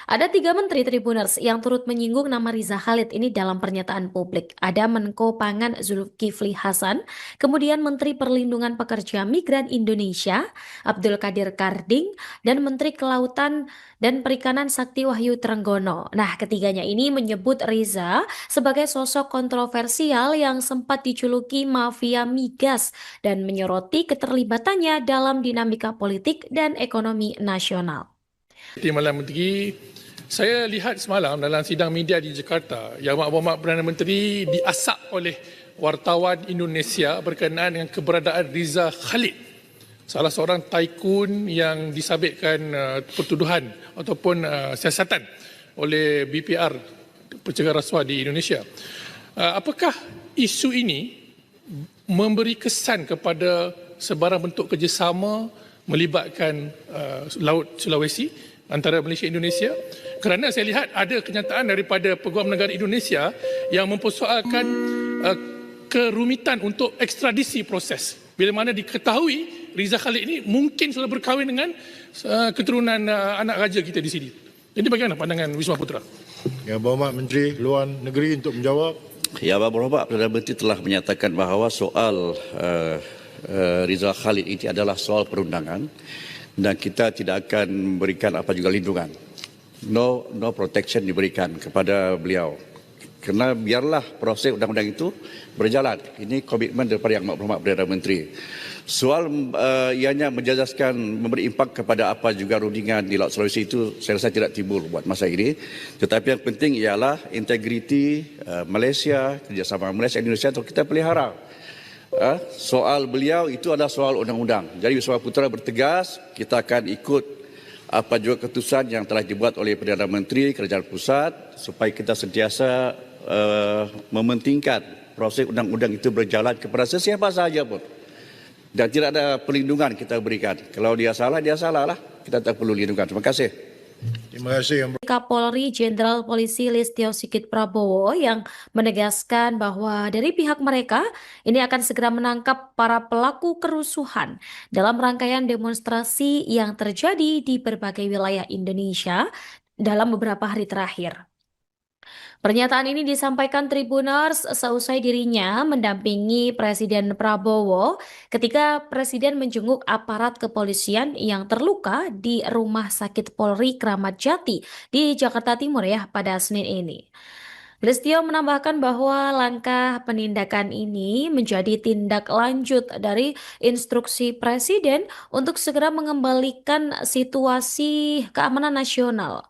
Ada 3 menteri Tribuners yang turut menyinggung nama Riza Khalid ini dalam pernyataan publik. Ada Menko Pangan Zulkifli Hasan, kemudian Menteri Perlindungan Pekerja Migran Indonesia Abdul Qadir Karding, dan Menteri Kelautan dan Perikanan Sakti Wahyu Trenggono. Nah, ketiganya ini menyebut Riza sebagai sosok kontroversial yang sempat dijuluki mafia migas dan menyoroti keterlibatannya dalam dinamika politik dan ekonomi nasional. Timbalan Menteri, saya lihat semalam dalam sidang media di Jakarta yang Mak Perdana Menteri diasak oleh wartawan Indonesia berkenaan dengan keberadaan Riza Khalid, salah seorang tycoon yang disabitkan pertuduhan ataupun siasatan oleh BPR, pencegahan rasuah di Indonesia. Apakah isu ini memberi kesan kepada sebarang bentuk kerjasama melibatkan Laut Sulawesi antara Malaysia dan Indonesia? Kerana saya lihat ada kenyataan daripada Peguam Negara Indonesia yang mempersoalkan kerumitan untuk ekstradisi proses. Bila mana diketahui Riza Khalid ini mungkin sudah berkahwin dengan keturunan anak raja kita di sini. Jadi bagaimana pandangan Wisma Putra? Yang Berhormat Menteri Luar Negeri untuk menjawab. Ya, Berhormat Perdana Menteri telah menyatakan bahawa soal Riza Khalid ini adalah soal perundangan dan kita tidak akan memberikan apa juga lindungan. No protection diberikan kepada beliau. Kerana biarlah proses undang-undang itu berjalan. Ini komitmen daripada Yang Berhormat Perdana Menteri. Soal ianya menjejaskan memberi impak kepada apa juga rundingan di Laut Sulawesi itu saya rasa tidak timbul buat masa ini. Tetapi yang penting ialah integriti Malaysia, kerjasama Malaysia dan Indonesia untuk kita pelihara. Soal beliau itu adalah soal undang-undang. Jadi Wisma Putra bertegas kita akan ikut apa juga keputusan yang telah dibuat oleh Perdana Menteri Kerajaan Pusat supaya kita sentiasa mementingkan proses undang-undang itu berjalan kepada sesiapa sahaja pun. Dan tidak ada perlindungan kita berikan. Kalau dia salah lah. Kita tak perlu lindungan. Terima kasih. Terima kasih. Kapolri Jenderal Polisi Listio Sigit Prabowo yang menegaskan bahwa dari pihak mereka ini akan segera menangkap para pelaku kerusuhan dalam rangkaian demonstrasi yang terjadi di berbagai wilayah Indonesia dalam beberapa hari terakhir. Pernyataan ini disampaikan Tribuners seusai dirinya mendampingi Presiden Prabowo ketika Presiden menjenguk aparat kepolisian yang terluka di Rumah Sakit Polri Kramat Jati di Jakarta Timur pada Senin ini. Listio menambahkan bahwa langkah penindakan ini menjadi tindak lanjut dari instruksi Presiden untuk segera mengembalikan situasi keamanan nasional.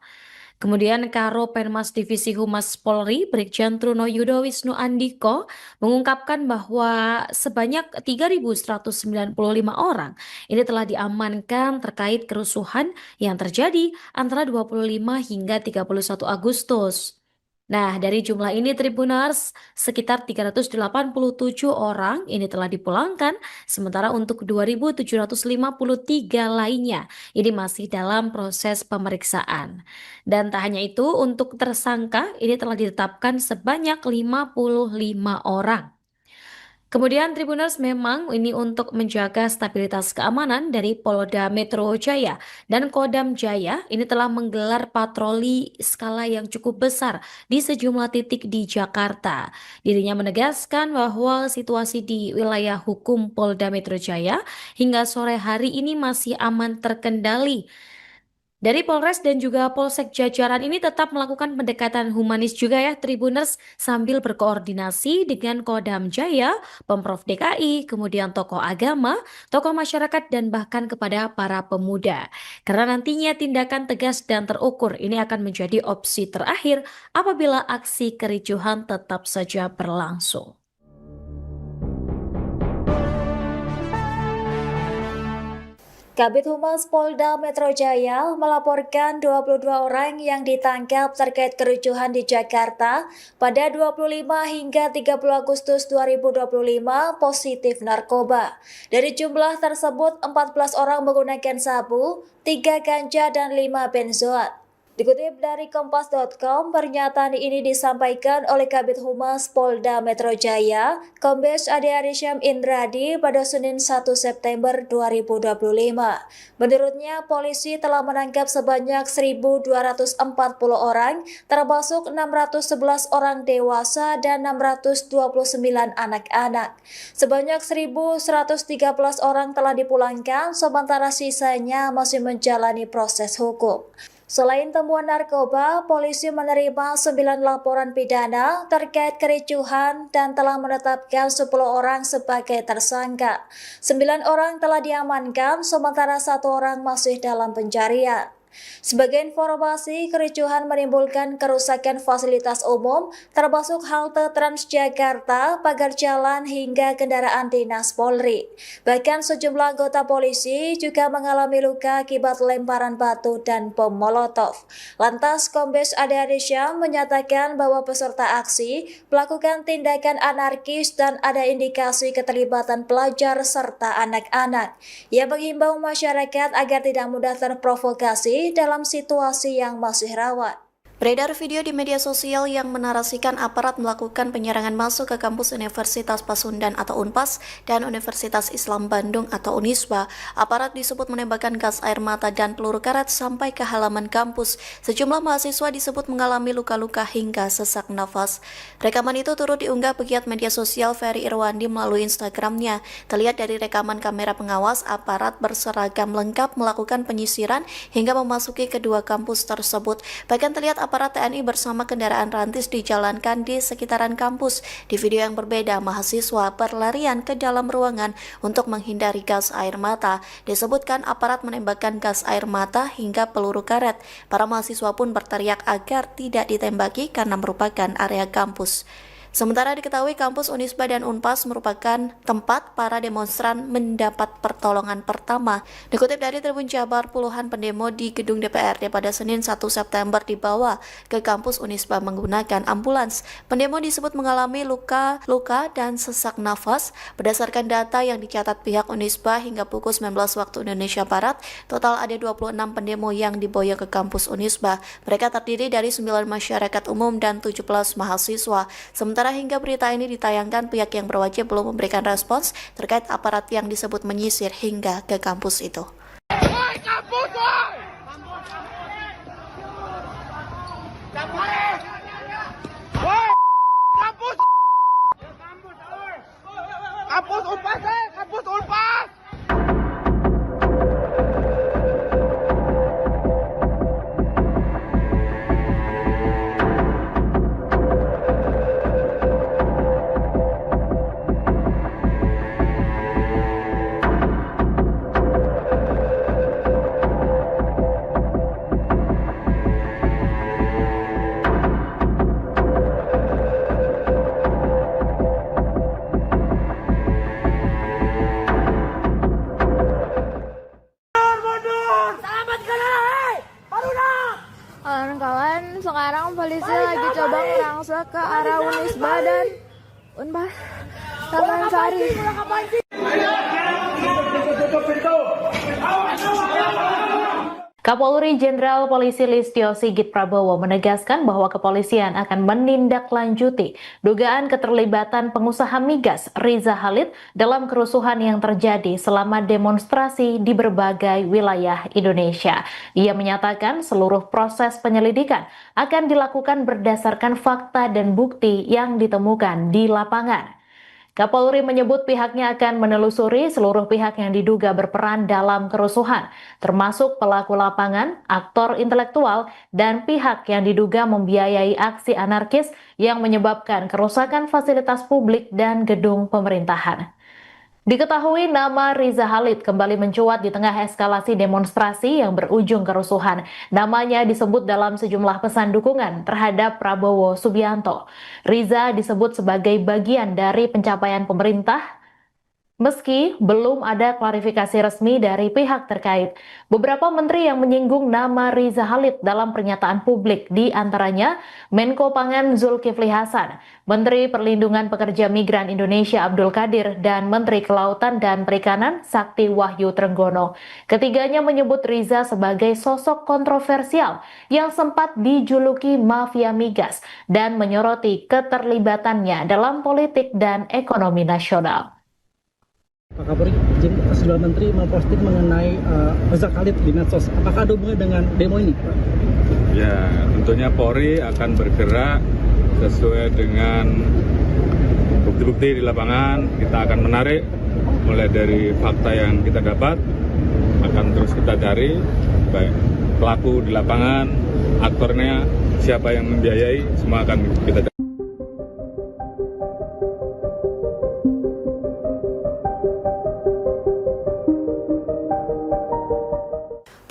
Kemudian Karo Penmas Divisi Humas Polri, Brigjen Truno Yudo Wisnu Andiko, mengungkapkan bahwa sebanyak 3.195 orang ini telah diamankan terkait kerusuhan yang terjadi antara 25 hingga 31 Agustus. Nah, dari jumlah ini Tribuners, sekitar 387 orang ini telah dipulangkan, sementara untuk 2.753 lainnya ini masih dalam proses pemeriksaan. Dan tak hanya itu, untuk tersangka ini telah ditetapkan sebanyak 55 orang. Kemudian Tribuners memang ini untuk menjaga stabilitas keamanan dari Polda Metro Jaya dan Kodam Jaya ini telah menggelar patroli skala yang cukup besar di sejumlah titik di Jakarta. Dirinya menegaskan bahwa situasi di wilayah hukum Polda Metro Jaya hingga sore hari ini masih aman terkendali. Dari Polres dan juga Polsek jajaran ini tetap melakukan pendekatan humanis juga Tribuners, sambil berkoordinasi dengan Kodam Jaya, Pemprov DKI, kemudian tokoh agama, tokoh masyarakat dan bahkan kepada para pemuda. Karena nantinya tindakan tegas dan terukur ini akan menjadi opsi terakhir apabila aksi kericuhan tetap saja berlangsung. Kabid Humas Polda Metro Jaya melaporkan 22 orang yang ditangkap terkait kericuhan di Jakarta pada 25 hingga 30 Agustus 2025 positif narkoba. Dari jumlah tersebut, 14 orang menggunakan sabu, 3 ganja dan 5 benzoat. Dikutip dari Kompas.com, pernyataan ini disampaikan oleh Kabid Humas Polda Metro Jaya, Kombes Ade Arysyam Indradi pada Senin 1 September 2025. Menurutnya, polisi telah menangkap sebanyak 1.240 orang, termasuk 611 orang dewasa dan 629 anak-anak. Sebanyak 1.113 orang telah dipulangkan, sementara sisanya masih menjalani proses hukum. Selain temuan narkoba, polisi menerima 9 laporan pidana terkait kericuhan dan telah menetapkan 10 orang sebagai tersangka. 9 orang telah diamankan, sementara 1 orang masih dalam pencarian. Sebagai informasi, kericuhan menimbulkan kerusakan fasilitas umum, termasuk halte Transjakarta, pagar jalan hingga kendaraan dinas Polri. Bahkan sejumlah anggota polisi juga mengalami luka akibat lemparan batu dan bom molotov. Lantas, Kombes Ade Arysyam menyatakan bahwa peserta aksi melakukan tindakan anarkis dan ada indikasi keterlibatan pelajar serta anak-anak. Ia menghimbau masyarakat agar tidak mudah terprovokasi dalam situasi yang masih rawan. Beredar video di media sosial yang menarasikan aparat melakukan penyerangan masuk ke kampus Universitas Pasundan atau UNPAS dan Universitas Islam Bandung atau Unisba. Aparat disebut menembakkan gas air mata dan peluru karet sampai ke halaman kampus. Sejumlah mahasiswa disebut mengalami luka-luka hingga sesak nafas. Rekaman itu turut diunggah pegiat media sosial Ferry Irwandi melalui Instagramnya. Terlihat dari rekaman kamera pengawas, aparat berseragam lengkap melakukan penyisiran hingga memasuki kedua kampus tersebut. Bahkan terlihat aparat TNI bersama kendaraan rantis dijalankan di sekitaran kampus. Di video yang berbeda, mahasiswa berlarian ke dalam ruangan untuk menghindari gas air mata. Disebutkan aparat menembakkan gas air mata hingga peluru karet. Para mahasiswa pun berteriak agar tidak ditembaki karena merupakan area kampus. Sementara diketahui kampus Unisba dan Unpas merupakan tempat para demonstran mendapat pertolongan pertama. Dikutip dari Tribun Jabar, puluhan pendemo di gedung DPRD pada Senin 1 September dibawa ke kampus Unisba menggunakan ambulans. Pendemo disebut mengalami luka dan sesak nafas. Berdasarkan data yang dicatat pihak Unisba hingga pukul 19 waktu Indonesia Barat, total ada 26 pendemo yang diboyong ke kampus Unisba. Mereka terdiri dari 9 masyarakat umum dan 17 mahasiswa. Sementara hingga berita ini ditayangkan, pihak yang berwajib belum memberikan respons terkait aparat yang disebut menyisir hingga ke kampus itu. Woi, kampus, woi! Woi, kampus! Kampus Unpas, kampus Unpas! Kawan-kawan, sekarang polisi lagi coba merangsek ke arah Unisba dan Unpas Taman Sari. Kapolri Jenderal Polisi Listio Sigit Prabowo menegaskan bahwa kepolisian akan menindaklanjuti dugaan keterlibatan pengusaha migas Riza Khalid dalam kerusuhan yang terjadi selama demonstrasi di berbagai wilayah Indonesia. Ia menyatakan seluruh proses penyelidikan akan dilakukan berdasarkan fakta dan bukti yang ditemukan di lapangan. Kapolri menyebut pihaknya akan menelusuri seluruh pihak yang diduga berperan dalam kerusuhan, termasuk pelaku lapangan, aktor intelektual, dan pihak yang diduga membiayai aksi anarkis yang menyebabkan kerusakan fasilitas publik dan gedung pemerintahan. Diketahui nama Riza Khalid kembali mencuat di tengah eskalasi demonstrasi yang berujung kerusuhan. Namanya disebut dalam sejumlah pesan dukungan terhadap Prabowo Subianto. Riza disebut sebagai bagian dari pencapaian pemerintah Meski belum ada klarifikasi resmi dari pihak terkait, beberapa menteri yang menyinggung nama Riza Khalid dalam pernyataan publik, di antaranya Menko Pangan Zulkifli Hasan, Menteri Perlindungan Pekerja Migran Indonesia Abdul Qadir, dan Menteri Kelautan dan Perikanan Sakti Wahyu Trenggono. Ketiganya menyebut Riza sebagai sosok kontroversial yang sempat dijuluki mafia migas dan menyoroti keterlibatannya dalam politik dan ekonomi nasional. Pak Kapolri, sejumlah menteri memposting mengenai Riza Khalid di medsos. Apakah ada hubungannya dengan demo ini, Pak? Ya, tentunya Polri akan bergerak sesuai dengan bukti-bukti di lapangan. Kita akan menarik mulai dari fakta yang kita dapat, akan terus kita cari baik pelaku di lapangan, aktornya, siapa yang membiayai, semua akan kita cari.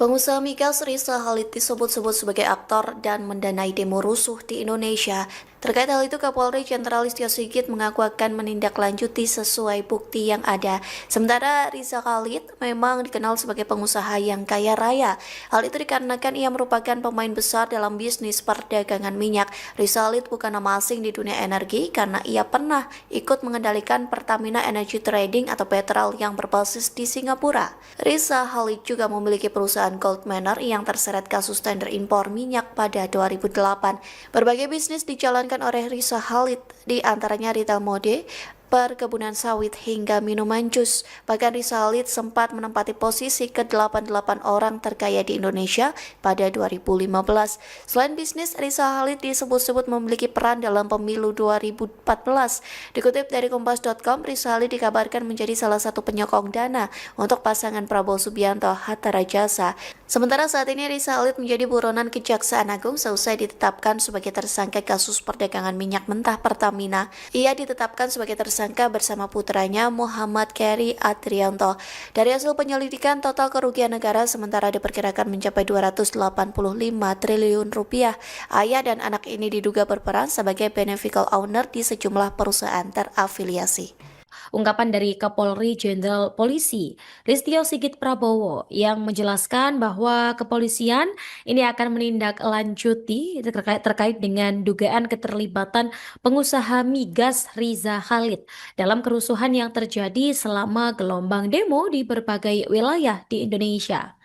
Pengusaha migas Riza Khalid disebut-sebut sebagai aktor dan mendanai demo rusuh di Indonesia. Terkait hal itu, Kapolri Jenderal Listio Sigit mengaku akan menindaklanjuti sesuai bukti yang ada. Sementara Riza Khalid memang dikenal sebagai pengusaha yang kaya raya. Hal itu dikarenakan ia merupakan pemain besar dalam bisnis perdagangan minyak. Riza Khalid bukan nama asing di dunia energi karena ia pernah ikut mengendalikan Pertamina Energy Trading atau Petrol yang berbasis di Singapura. Riza Khalid juga memiliki perusahaan Gold Manor yang terseret kasus tender impor minyak pada 2008. Berbagai bisnis dijalankan oleh Riza Khalid, di antaranya retail mode, perkebunan sawit hingga minuman jus. Bahkan Riza Khalid sempat menempati posisi ke-88 orang terkaya di Indonesia pada 2015. Selain bisnis, Riza Khalid disebut-sebut memiliki peran dalam pemilu 2014. Dikutip dari Kompas.com, Riza Khalid dikabarkan menjadi salah satu penyokong dana untuk pasangan Prabowo Subianto Hatta Rajasa. Sementara saat ini Riza Khalid menjadi buronan Kejaksaan Agung seusai ditetapkan sebagai tersangka kasus perdagangan minyak mentah Pertamina. Ia ditetapkan sebagai tersangka bersama putranya Muhammad Keri Adrianto. Dari hasil penyelidikan, total kerugian negara sementara diperkirakan mencapai 285 triliun rupiah. Ayah dan anak ini diduga berperan sebagai beneficial owner di sejumlah perusahaan terafiliasi. Ungkapan dari Kapolri Jenderal Polisi Listio Sigit Prabowo yang menjelaskan bahwa kepolisian ini akan menindaklanjuti terkait dengan dugaan keterlibatan pengusaha migas Riza Khalid dalam kerusuhan yang terjadi selama gelombang demo di berbagai wilayah di Indonesia.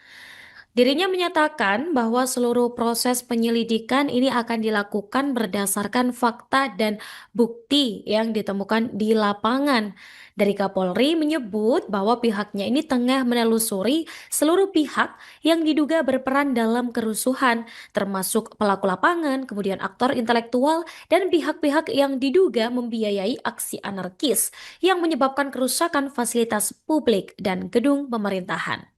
Dirinya menyatakan bahwa seluruh proses penyelidikan ini akan dilakukan berdasarkan fakta dan bukti yang ditemukan di lapangan. Dari Kapolri menyebut bahwa pihaknya ini tengah menelusuri seluruh pihak yang diduga berperan dalam kerusuhan, termasuk pelaku lapangan, kemudian aktor intelektual, dan pihak-pihak yang diduga membiayai aksi anarkis yang menyebabkan kerusakan fasilitas publik dan gedung pemerintahan.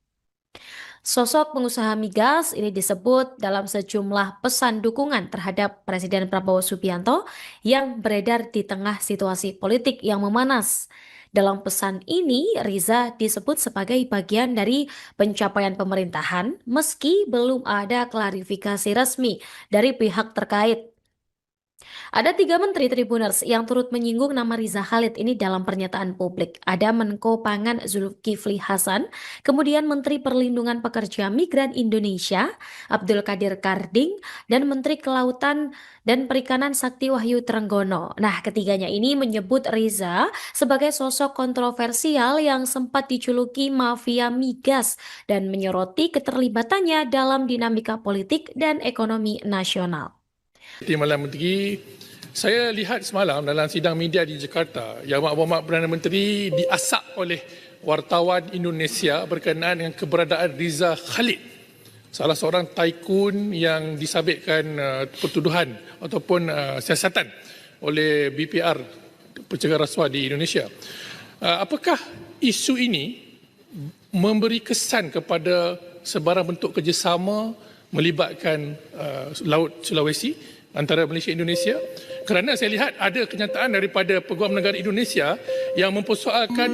Sosok pengusaha migas ini disebut dalam sejumlah pesan dukungan terhadap Presiden Prabowo Subianto yang beredar di tengah situasi politik yang memanas. Dalam pesan ini, Riza disebut sebagai bagian dari pencapaian pemerintahan meski belum ada klarifikasi resmi dari pihak terkait. Ada 3 menteri Tribuners yang turut menyinggung nama Riza Khalid ini dalam pernyataan publik. Ada Menko Pangan Zulkifli Hasan, kemudian Menteri Perlindungan Pekerja Migran Indonesia Abdul Qadir Karding, dan Menteri Kelautan dan Perikanan Sakti Wahyu Trenggono. Nah, ketiganya ini menyebut Riza sebagai sosok kontroversial yang sempat dijuluki mafia migas dan menyoroti keterlibatannya dalam dinamika politik dan ekonomi nasional. Timbalan Menteri, saya lihat semalam dalam sidang media di Jakarta, Yang Berhormat Perdana Menteri diasak oleh wartawan Indonesia berkenaan dengan keberadaan Riza Khalid, salah seorang tycoon yang disabitkan pertuduhan ataupun siasatan oleh BPR, pencegahan rasuah di Indonesia. Apakah isu ini memberi kesan kepada sebarang bentuk kerjasama melibatkan Laut Sulawesi antara Malaysia dan Indonesia? Kerana saya lihat ada kenyataan daripada Peguam Negara Indonesia yang mempersoalkan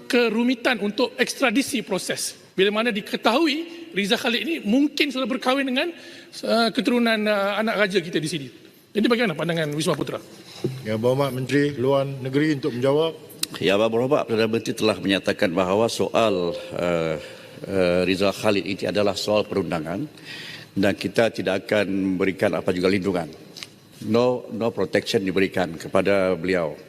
kerumitan untuk ekstradisi proses. Bila mana diketahui Riza Khalid ini mungkin sudah berkahwin dengan keturunan anak raja kita di sini. Jadi bagaimana pandangan Wisma Putra? Yang Berhormat Menteri Luar Negeri untuk menjawab. Ya, Bapak Perdana Menteri telah menyatakan bahawa soal Rizal Khalid ini adalah soal perundangan dan kita tidak akan memberikan apa juga lindungan. No protection diberikan kepada beliau.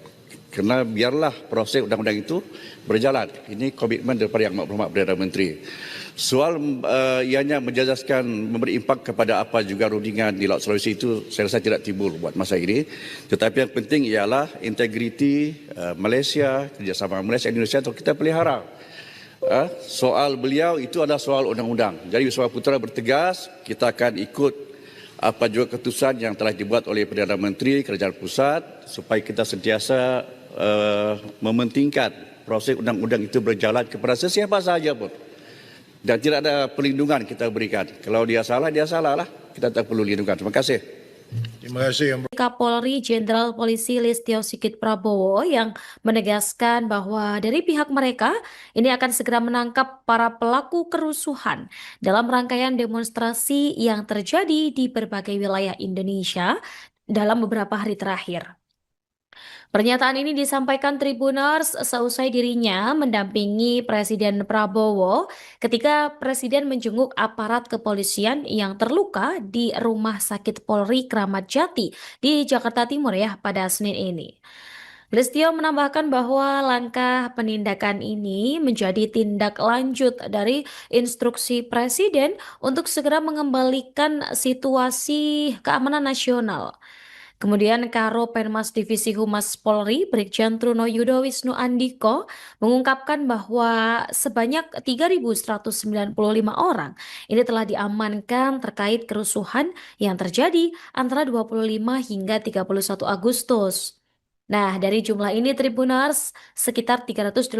Kerana biarlah proses undang-undang itu berjalan. Ini komitmen daripada Yang Berhormat Perdana Menteri. Soal ianya menjejaskan memberi impak kepada apa juga rundingan di Laut Sulawesi itu saya rasa tidak timbul buat masa ini. Tetapi yang penting ialah integriti Malaysia, kerjasama Malaysia Indonesia untuk kita pelihara. Soal beliau itu adalah soal undang-undang. Jadi Wisma Putra bertegas kita akan ikut apa juga keputusan yang telah dibuat oleh Perdana Menteri Kerajaan Pusat supaya kita sentiasa mementingkan proses undang-undang itu berjalan kepada sesiapa sahaja pun. Dan tidak ada perlindungan kita berikan. Kalau dia salah lah. Kita tak perlu lindungan. Terima kasih. Terima kasih. Kapolri Jenderal Polisi Listio Sigit Prabowo yang menegaskan bahwa dari pihak mereka ini akan segera menangkap para pelaku kerusuhan dalam rangkaian demonstrasi yang terjadi di berbagai wilayah Indonesia dalam beberapa hari terakhir. Pernyataan ini disampaikan Tribuners seusai dirinya mendampingi Presiden Prabowo ketika Presiden menjenguk aparat kepolisian yang terluka di Rumah Sakit Polri Kramat Jati di Jakarta Timur pada Senin ini. Listio menambahkan bahwa langkah penindakan ini menjadi tindak lanjut dari instruksi Presiden untuk segera mengembalikan situasi keamanan nasional. Kemudian Karo Penmas Divisi Humas Polri, Brigjen Truno Yudo Wisnu Andiko, mengungkapkan bahwa sebanyak 3.195 orang ini telah diamankan terkait kerusuhan yang terjadi antara 25 hingga 31 Agustus. Nah, dari jumlah ini Tribuners, sekitar 387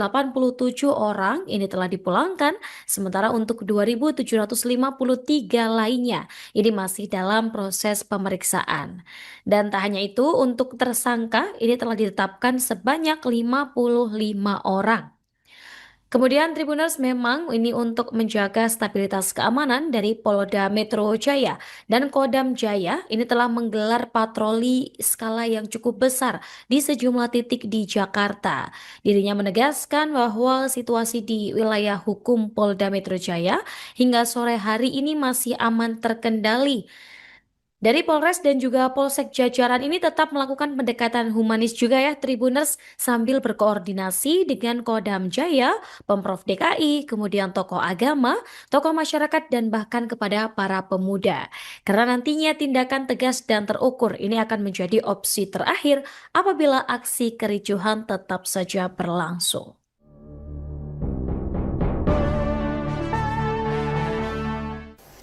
orang ini telah dipulangkan, sementara untuk 2.753 lainnya ini masih dalam proses pemeriksaan. Dan tak hanya itu, untuk tersangka ini telah ditetapkan sebanyak 55 orang. Kemudian Tribuners memang ini untuk menjaga stabilitas keamanan dari Polda Metro Jaya dan Kodam Jaya ini telah menggelar patroli skala yang cukup besar di sejumlah titik di Jakarta. Dirinya menegaskan bahwa situasi di wilayah hukum Polda Metro Jaya hingga sore hari ini masih aman terkendali. Dari Polres dan juga Polsek jajaran ini tetap melakukan pendekatan humanis juga Tribuners, sambil berkoordinasi dengan Kodam Jaya, Pemprov DKI, kemudian tokoh agama, tokoh masyarakat dan bahkan kepada para pemuda. Karena nantinya tindakan tegas dan terukur ini akan menjadi opsi terakhir apabila aksi kericuhan tetap saja berlangsung.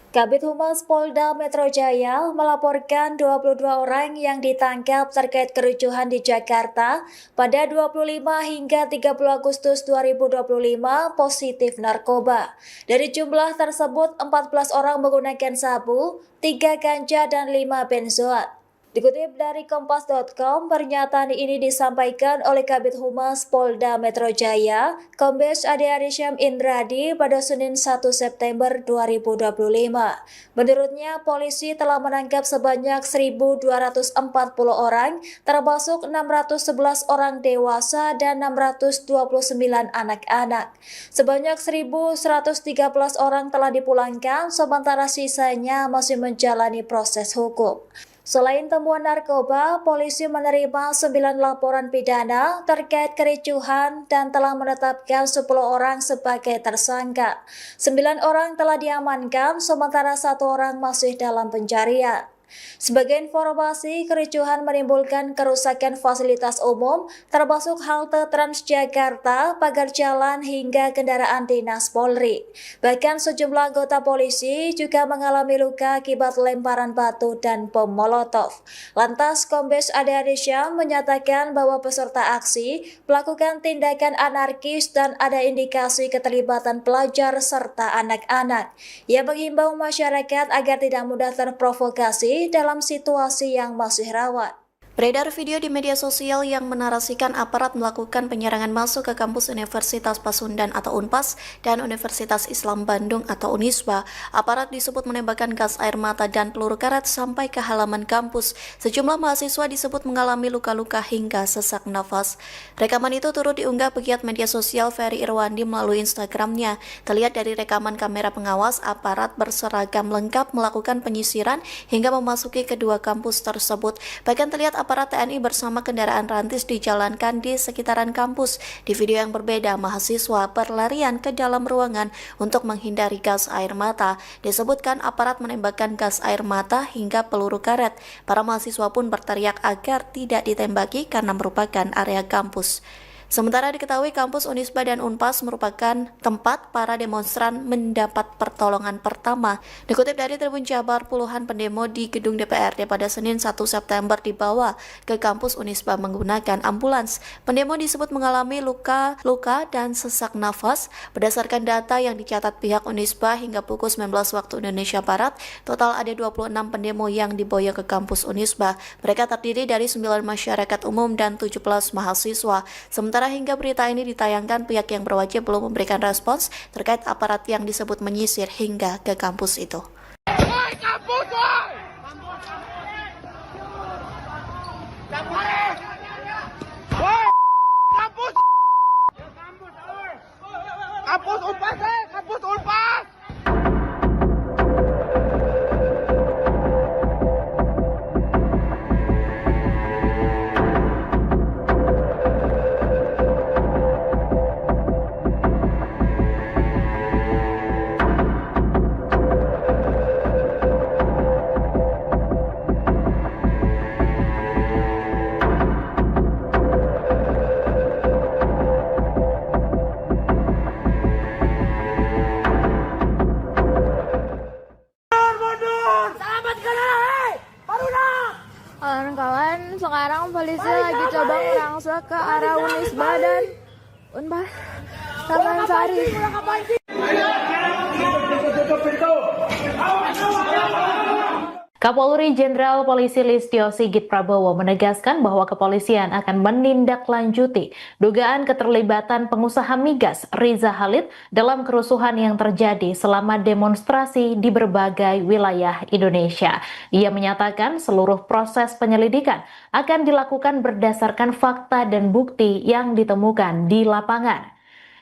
Kabid Humas Polda Metro Jaya melaporkan 22 orang yang ditangkap terkait kericuhan di Jakarta pada 25 hingga 30 Agustus 2025 positif narkoba. Dari jumlah tersebut, 14 orang menggunakan sabu, 3 ganja, dan 5 benzoat. Dikutip dari Kompas.com, pernyataan ini disampaikan oleh Kabid Humas Polda Metro Jaya, Kombes Ade Arisham Indradi pada Senin 1 September 2025. Menurutnya, polisi telah menangkap sebanyak 1.240 orang, termasuk 611 orang dewasa dan 629 anak-anak. Sebanyak 1.113 orang telah dipulangkan, sementara sisanya masih menjalani proses hukum. Selain temuan narkoba, polisi menerima 9 laporan pidana terkait kericuhan dan telah menetapkan 10 orang sebagai tersangka. 9 orang telah diamankan, sementara 1 orang masih dalam pencarian. Sebagai informasi, kericuhan menimbulkan kerusakan fasilitas umum, termasuk halte Transjakarta, pagar jalan, hingga kendaraan dinas Polri. Bahkan sejumlah anggota polisi juga mengalami luka akibat lemparan batu dan bom molotov. Lantas, Kombes Ade Arisham menyatakan bahwa peserta aksi melakukan tindakan anarkis dan ada indikasi keterlibatan pelajar serta anak-anak. Ia menghimbau masyarakat agar tidak mudah terprovokasi dalam situasi yang masih rawan. Beredar video di media sosial yang menarasikan aparat melakukan penyerangan masuk ke kampus Universitas Pasundan atau UNPAS dan Universitas Islam Bandung atau Unisba. Aparat disebut menembakkan gas air mata dan peluru karet sampai ke halaman kampus. Sejumlah mahasiswa disebut mengalami luka-luka hingga sesak nafas. Rekaman itu turut diunggah pegiat media sosial Ferry Irwandi melalui Instagramnya. Terlihat dari rekaman kamera pengawas, aparat berseragam lengkap melakukan penyisiran hingga memasuki kedua kampus tersebut. Bahkan terlihat aparat TNI bersama kendaraan rantis dijalankan di sekitaran kampus. Di video yang berbeda, mahasiswa berlarian ke dalam ruangan untuk menghindari gas air mata. Disebutkan aparat menembakkan gas air mata hingga peluru karet. Para mahasiswa pun berteriak agar tidak ditembaki karena merupakan area kampus. Sementara diketahui kampus Unisba dan UNPAS merupakan tempat para demonstran mendapat pertolongan pertama. Dikutip dari Tribun Jabar, puluhan pendemo di gedung DPRD pada Senin 1 September dibawa ke kampus Unisba menggunakan ambulans. Pendemo disebut mengalami luka dan sesak nafas. Berdasarkan data yang dicatat pihak Unisba hingga pukul 19 waktu Indonesia Barat, total ada 26 pendemo yang diboyong ke kampus Unisba. Mereka terdiri dari 9 masyarakat umum dan 17 mahasiswa. Sementara hingga berita ini ditayangkan, pihak yang berwajib belum memberikan respons terkait aparat yang disebut menyisir hingga ke kampus itu. Woi, kampus, woi! Woi, kampus! Kampus UNPAS, kampus UNPAS! Kawan-kawan, sekarang polisi lagi coba merangsek ke arah Unisba dan UNPAS Taman Sari. Kapolri Jenderal Polisi Listio Sigit Prabowo menegaskan bahwa kepolisian akan menindaklanjuti dugaan keterlibatan pengusaha migas Riza Khalid dalam kerusuhan yang terjadi selama demonstrasi di berbagai wilayah Indonesia. Ia menyatakan seluruh proses penyelidikan akan dilakukan berdasarkan fakta dan bukti yang ditemukan di lapangan.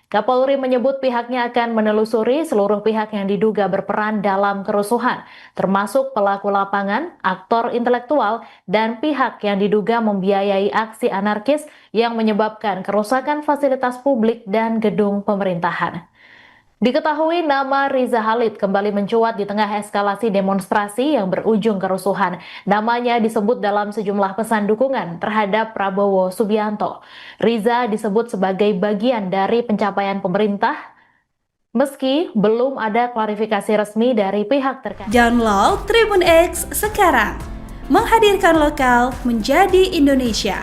Kapolri menyebut pihaknya akan menelusuri seluruh pihak yang diduga berperan dalam kerusuhan, termasuk pelaku lapangan, aktor intelektual, dan pihak yang diduga membiayai aksi anarkis yang menyebabkan kerusakan fasilitas publik dan gedung pemerintahan. Diketahui nama Riza Khalid kembali mencuat di tengah eskalasi demonstrasi yang berujung kerusuhan. Namanya disebut dalam sejumlah pesan dukungan terhadap Prabowo Subianto. Riza disebut sebagai bagian dari pencapaian pemerintah, meski belum ada klarifikasi resmi dari pihak terkait. Download Tribun X sekarang, menghadirkan lokal menjadi Indonesia.